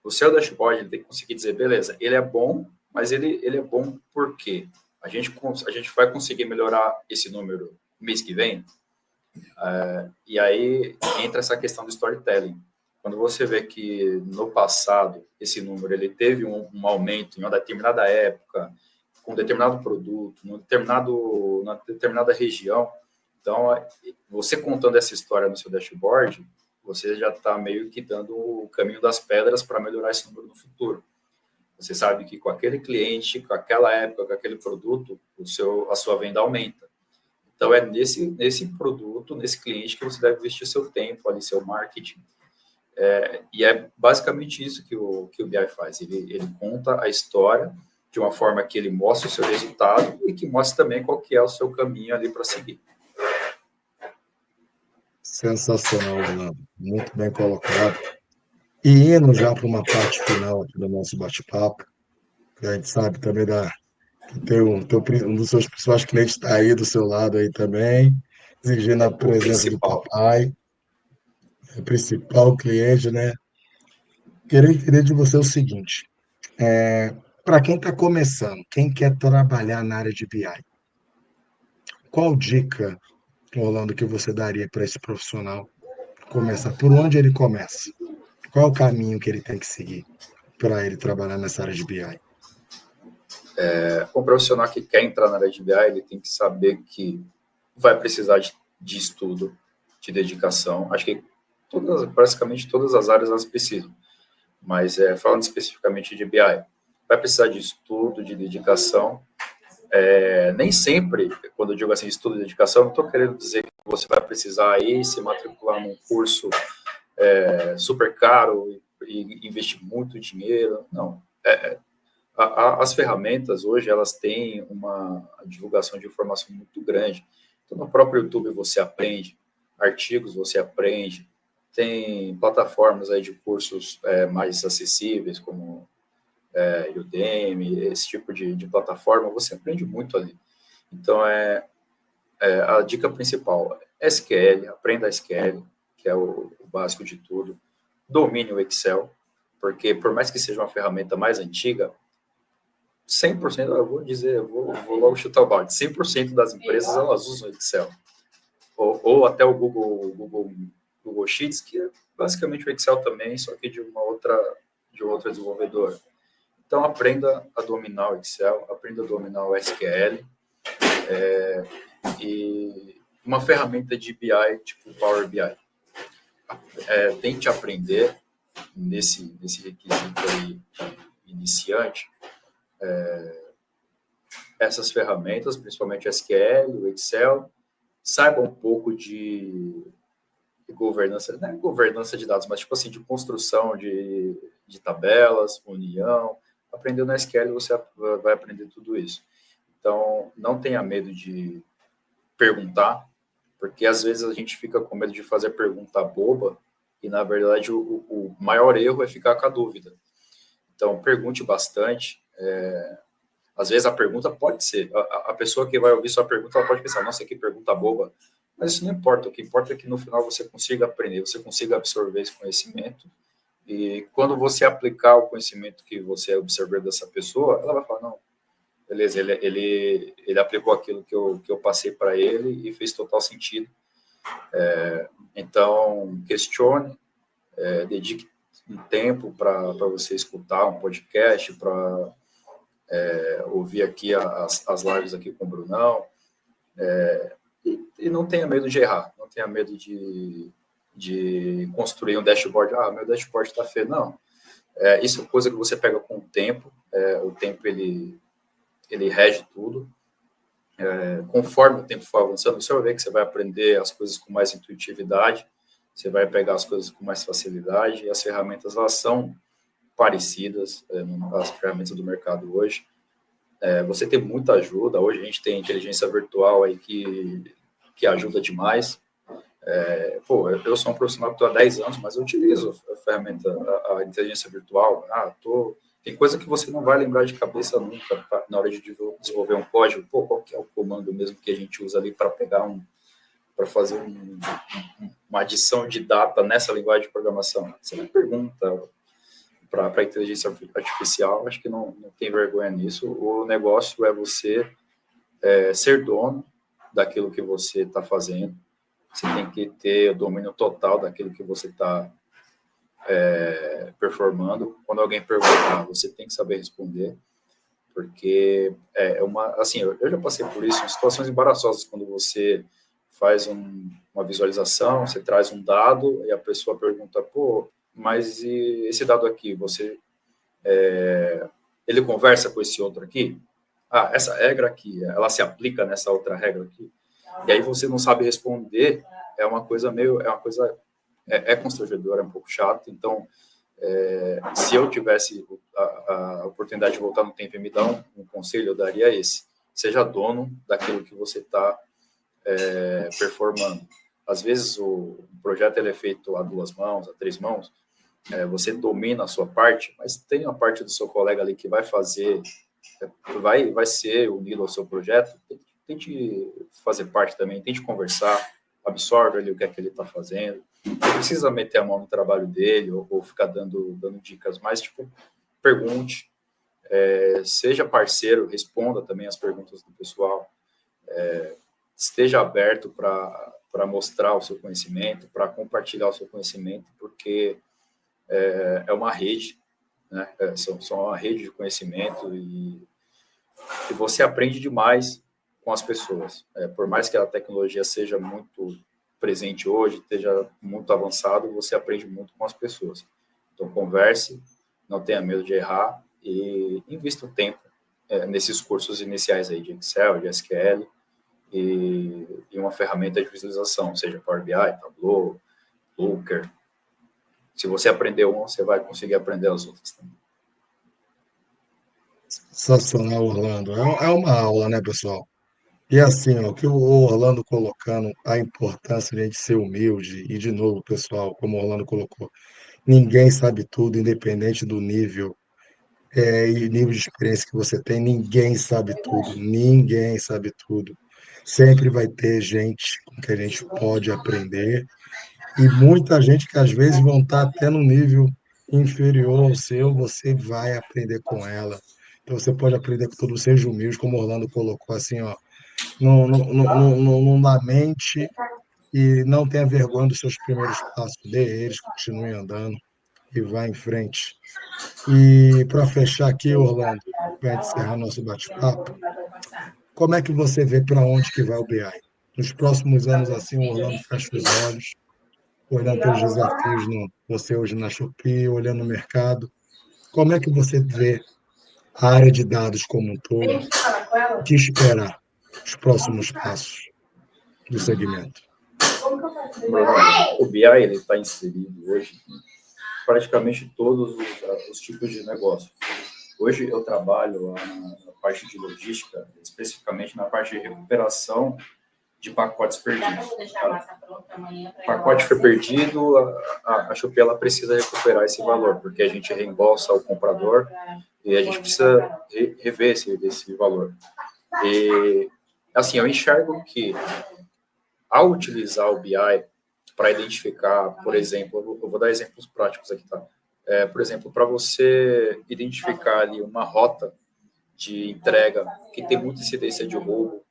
O seu dashboard ele tem que conseguir dizer, beleza, ele é bom, mas ele é bom por quê? A gente vai conseguir melhorar esse número mês que vem? E aí entra essa questão do storytelling. Quando você vê que no passado esse número ele teve um aumento em uma determinada época, com um determinado produto, numa determinada região, então você contando essa história no seu dashboard, você já está meio que dando o caminho das pedras para melhorar esse número no futuro. Você sabe que com aquele cliente, com aquela época, com aquele produto, a sua venda aumenta. Então, é nesse produto, nesse cliente, que você deve investir seu tempo, ali, seu marketing. E é basicamente isso que o BI faz. Ele conta a história de uma forma que ele mostra o seu resultado e que mostra também qual que é o seu caminho ali para seguir.
Sensacional, Orlando. Muito bem colocado. E indo já para uma parte final aqui do nosso bate-papo, a gente sabe também que um dos seus principais clientes está aí do seu lado aí também, exigindo a
O
presença do
principal.
papai, o principal cliente, né? Queria entender de você o seguinte, para quem está começando, quem quer trabalhar na área de BI, qual dica, Orlando, que você daria para esse profissional começar? Por onde ele começa? Qual é o caminho que ele tem que seguir para ele trabalhar nessa área de BI?
O profissional que quer entrar na área de BI, ele tem que saber que vai precisar de estudo, de dedicação. Acho que praticamente todas as áreas elas precisam. Mas falando especificamente de BI, vai precisar de estudo, de dedicação. Nem sempre, quando eu digo assim, estudo e dedicação, não estou querendo dizer que você vai precisar ir se matricular num curso super caro e investir muito dinheiro. Não. As ferramentas hoje elas têm uma divulgação de informação muito grande. Então, no próprio YouTube você aprende, artigos você aprende, tem plataformas aí de cursos mais acessíveis, como Udemy, esse tipo de plataforma, você aprende muito ali. Então, a dica principal, SQL, aprenda SQL, que é o básico de tudo, domine o Excel, porque por mais que seja uma ferramenta mais antiga, 100%, eu vou dizer, vou logo chutar o balde, 100% das empresas elas usam Excel. Ou até o Google Sheets, que é basicamente o Excel também, só que de um outro desenvolvedor. Então, aprenda a dominar o Excel, aprenda a dominar o SQL, e uma ferramenta de BI, tipo Power BI. Tente aprender nesse requisito aí iniciante, essas ferramentas, principalmente o SQL, o Excel, saiba um pouco de governança, não é governança de dados, mas tipo assim, de construção de tabelas, união. Aprendendo no SQL, você vai aprender tudo isso. Então, não tenha medo de perguntar, porque às vezes a gente fica com medo de fazer pergunta boba e, na verdade, o maior erro é ficar com a dúvida. Então, pergunte bastante, Às vezes a pergunta pode ser, a pessoa que vai ouvir sua pergunta, ela pode pensar, nossa, que pergunta boba, mas isso não importa, o que importa é que no final você consiga aprender, você consiga absorver esse conhecimento, e quando você aplicar o conhecimento que você absorveu dessa pessoa, ela vai falar, não, beleza, ele aplicou aquilo que eu passei para ele e fez total sentido. Então, questione, dedique um tempo para você escutar um podcast, para ouvir aqui as lives aqui com o Brunão, e não tenha medo de errar, não tenha medo de construir um dashboard. Meu dashboard está feio. Não, isso é coisa que você pega com o tempo, o tempo ele rege tudo. Conforme o tempo for avançando, você vai ver que você vai aprender as coisas com mais intuitividade, você vai pegar as coisas com mais facilidade, e as ferramentas, elas são parecidas, as ferramentas do mercado hoje. Você tem muita ajuda, hoje a gente tem inteligência virtual aí que ajuda demais. Eu sou um profissional que estou há 10 anos, mas eu utilizo a ferramenta, a inteligência virtual. Tem coisa que você não vai lembrar de cabeça nunca na hora de desenvolver um código. Qual que é o comando mesmo que a gente usa ali para fazer uma adição de data nessa linguagem de programação? Você me pergunta para a inteligência artificial, acho que não tem vergonha nisso. O negócio é você ser dono daquilo que você está fazendo. Você tem que ter o domínio total daquilo que você está performando. Quando alguém perguntar, você tem que saber responder, porque assim, eu já passei por isso, em situações embaraçosas, quando você faz uma visualização, você traz um dado e a pessoa pergunta, mas e esse dado aqui, ele conversa com esse outro aqui? Essa regra aqui, ela se aplica nessa outra regra aqui? E aí você não sabe responder, é constrangedor, é um pouco chato. Então, se eu tivesse a oportunidade de voltar no tempo e me dar um conselho, eu daria esse: seja dono daquilo que você está performando. Às vezes o projeto ele é feito a 2 mãos, a 3 mãos, você domina a sua parte, mas tem uma parte do seu colega ali que vai fazer, vai ser unido ao seu projeto. Tente fazer parte também, tente conversar, absorve ali o que é que ele está fazendo. Não precisa meter a mão no trabalho dele ou ficar dando dicas, mas pergunte, seja parceiro, responda também as perguntas do pessoal, esteja aberto para mostrar o seu conhecimento, para compartilhar o seu conhecimento, porque é uma rede, né? São uma rede de conhecimento e você aprende demais com as pessoas. Por mais que a tecnologia seja muito presente hoje, esteja muito avançado, você aprende muito com as pessoas. Então, converse, não tenha medo de errar e invista o tempo nesses cursos iniciais aí de Excel, de SQL e uma ferramenta de visualização, seja Power BI, Tableau, Looker. Se você aprender uma, você vai conseguir aprender as outras também.
Sensacional, Orlando. É uma aula, né, pessoal? E assim, ó, o que o Orlando colocando, a importância de a gente ser humilde, e de novo, pessoal, como o Orlando colocou, ninguém sabe tudo, independente do nível e nível de experiência que você tem, ninguém sabe tudo. Sempre vai ter gente com que a gente pode aprender, e muita gente que às vezes vão estar até no nível inferior ao seu, você vai aprender com ela. Então você pode aprender com todo, seja humilde, como o Orlando colocou assim, ó, não lamente e não tenha vergonha dos seus primeiros passos, dê eles, continue andando e vá em frente. E para fechar aqui, Orlando, para encerrar nosso bate-papo, como é que você vê para onde que vai o BI? Nos próximos anos, assim, o Orlando fecha os olhos, olhando pelos desafios, você hoje na Shopee, olhando o mercado, como é que você vê a área de dados como um todo? O que esperar? Os próximos passos do segmento?
O BI está inserido hoje em praticamente todos os tipos de negócio. Hoje eu trabalho na parte de logística, especificamente na parte de recuperação de pacotes perdidos. O pacote foi perdido, a Shopee ela precisa recuperar esse valor, porque a gente reembolsa ao comprador E a gente precisa rever esse valor. E, assim, eu enxergo que, ao utilizar o BI para identificar, por exemplo, eu vou dar exemplos práticos aqui, tá? Por exemplo, para você identificar ali uma rota de entrega que tem muita incidência de roubo,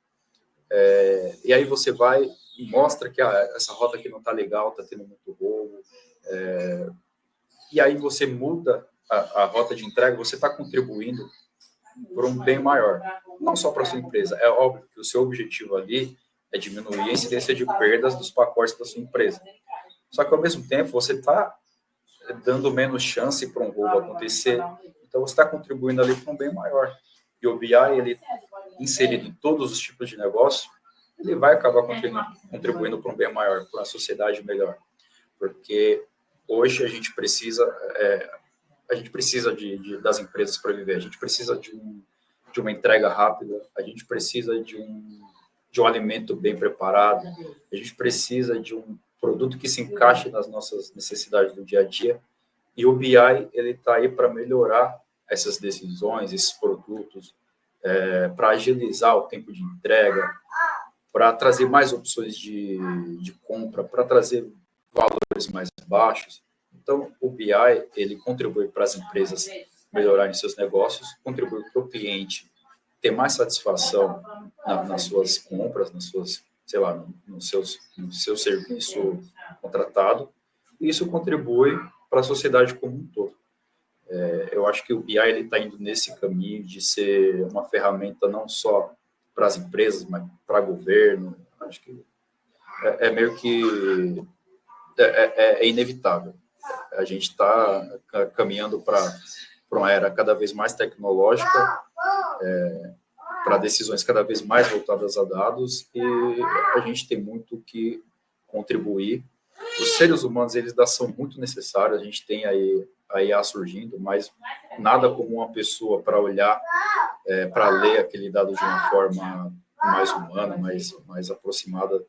e aí você vai e mostra que essa rota aqui não está legal, está tendo muito roubo, e aí você muda a rota de entrega, você está contribuindo por um bem maior, não só para a sua empresa. É óbvio que o seu objetivo ali é diminuir a incidência de perdas dos pacotes da sua empresa. Só que, ao mesmo tempo, você está dando menos chance para um roubo acontecer, então você está contribuindo ali para um bem maior. E o BI, ele inserido em todos os tipos de negócio, ele vai acabar contribuindo para um bem maior, para uma sociedade melhor. Porque hoje a gente precisa das empresas para viver, a gente precisa de uma entrega rápida, a gente precisa de um alimento bem preparado, a gente precisa de um produto que se encaixe nas nossas necessidades do dia a dia, e o BI ele está aí para melhorar essas decisões, esses produtos, para agilizar o tempo de entrega, para trazer mais opções de compra, para trazer valores mais baixos. Então, o BI, ele contribui para as empresas melhorarem seus negócios, contribui para o cliente ter mais satisfação nas suas compras, nas suas, sei lá, no seu serviço contratado, e isso contribui para a sociedade como um todo. Eu acho que o BI está indo nesse caminho de ser uma ferramenta não só para as empresas, mas para o governo. Acho que meio que inevitável. A gente está caminhando para uma era cada vez mais tecnológica, para decisões cada vez mais voltadas a dados, e a gente tem muito que contribuir. Os seres humanos, eles são muito necessários, a gente tem a IA surgindo, mas nada como uma pessoa para olhar, para ler aquele dado de uma forma mais humana, mais aproximada,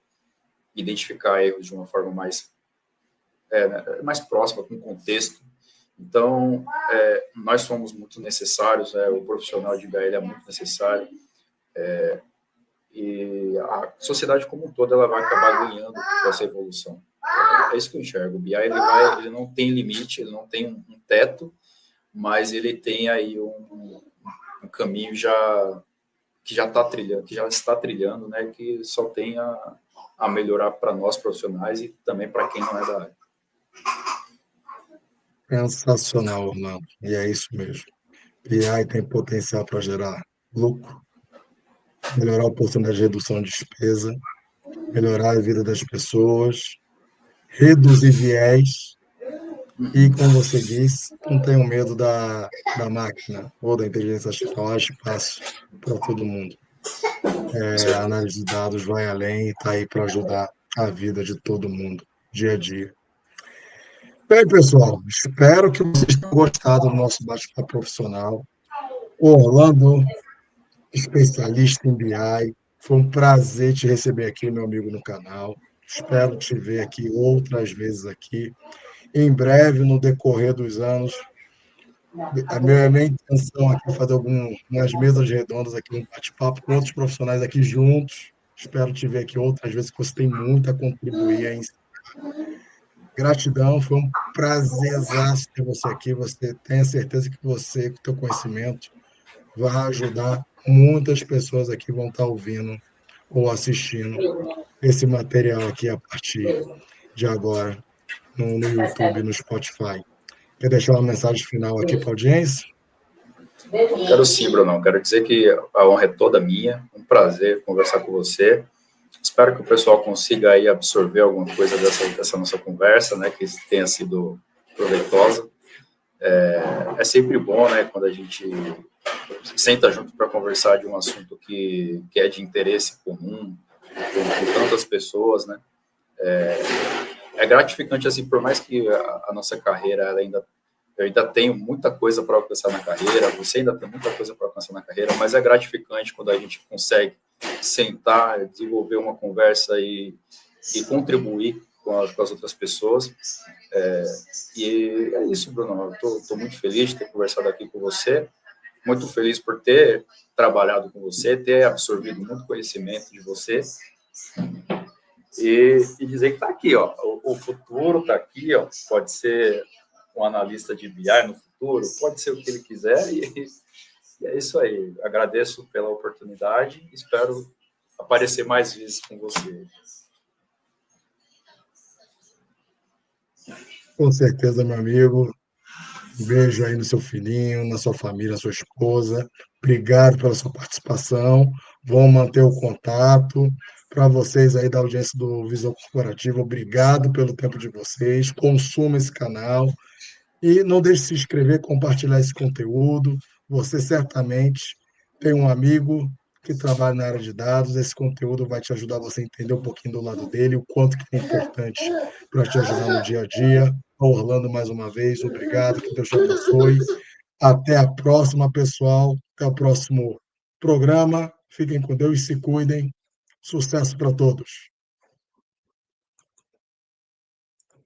identificar erros de uma forma mais próxima, com contexto. Então, nós somos muito necessários, o profissional de BI é muito necessário, e a sociedade como um todo ela vai acabar ganhando com essa evolução. É isso que eu enxergo. O BI ele não tem limite, ele não tem um teto, mas ele tem aí um caminho que já está trilhando, né? Que só tem a melhorar para nós profissionais e também para quem não é da área.
Sensacional, Orlando. E é isso mesmo. BI tem potencial para gerar lucro, melhorar a oportunidade de redução de despesa, melhorar a vida das pessoas, reduzir viés e, como você disse, não tenho medo da máquina ou da inteligência artificial, há espaço para todo mundo. A análise de dados vai além e está aí para ajudar a vida de todo mundo, dia a dia. Bem, pessoal, espero que vocês tenham gostado do nosso bate-papo profissional. O Orlando, especialista em BI, foi um prazer te receber aqui, meu amigo, no canal. Espero te ver aqui outras vezes aqui. Em breve, no decorrer dos anos, a minha intenção aqui é fazer umas mesas redondas aqui, um bate-papo com outros profissionais aqui juntos. Espero te ver aqui outras vezes, que você tem muito a contribuir aí. Gratidão, foi um prazerzaço ter você aqui. Você tenha certeza que você, com o teu conhecimento, vai ajudar muitas pessoas aqui vão estar ouvindo ou assistindo esse material aqui a partir de agora no YouTube, no Spotify. Quer deixar uma mensagem final aqui para a audiência?
Quero sim, Bruno. Quero dizer que a honra é toda minha. Um prazer conversar com você. Espero que o pessoal consiga aí absorver alguma coisa dessa nossa conversa, né, que tenha sido proveitosa. É sempre bom, né, quando a gente senta junto para conversar de um assunto que é de interesse comum com tantas pessoas, né. É gratificante, assim, por mais que a nossa carreira eu ainda tenho muita coisa para alcançar na carreira, você ainda tem muita coisa para alcançar na carreira, mas é gratificante quando a gente consegue sentar, desenvolver uma conversa e contribuir com as outras pessoas. E é isso, Bruno. Eu estou muito feliz de ter conversado aqui com você. muito feliz por ter trabalhado com você, ter absorvido muito conhecimento de você e dizer que está aqui, ó, o futuro está aqui, ó, pode ser um analista de BI no futuro, pode ser o que ele quiser e é isso aí. Agradeço pela oportunidade, espero aparecer mais vezes com você.
Com certeza, meu amigo. Um beijo aí no seu filhinho, na sua família, na sua esposa. Obrigado pela sua participação. Vamos manter o contato. Para vocês aí da audiência do Visão Corporativa, obrigado pelo tempo de vocês. Consuma esse canal e não deixe de se inscrever, compartilhar esse conteúdo. Você certamente tem um amigo que trabalha na área de dados. Esse conteúdo vai te ajudar você a entender um pouquinho do lado dele, o quanto que é importante para te ajudar no dia a dia. Orlando, mais uma vez, obrigado, que Deus te abençoe. Até a próxima, pessoal. Até o próximo programa. Fiquem com Deus e se cuidem. Sucesso para todos.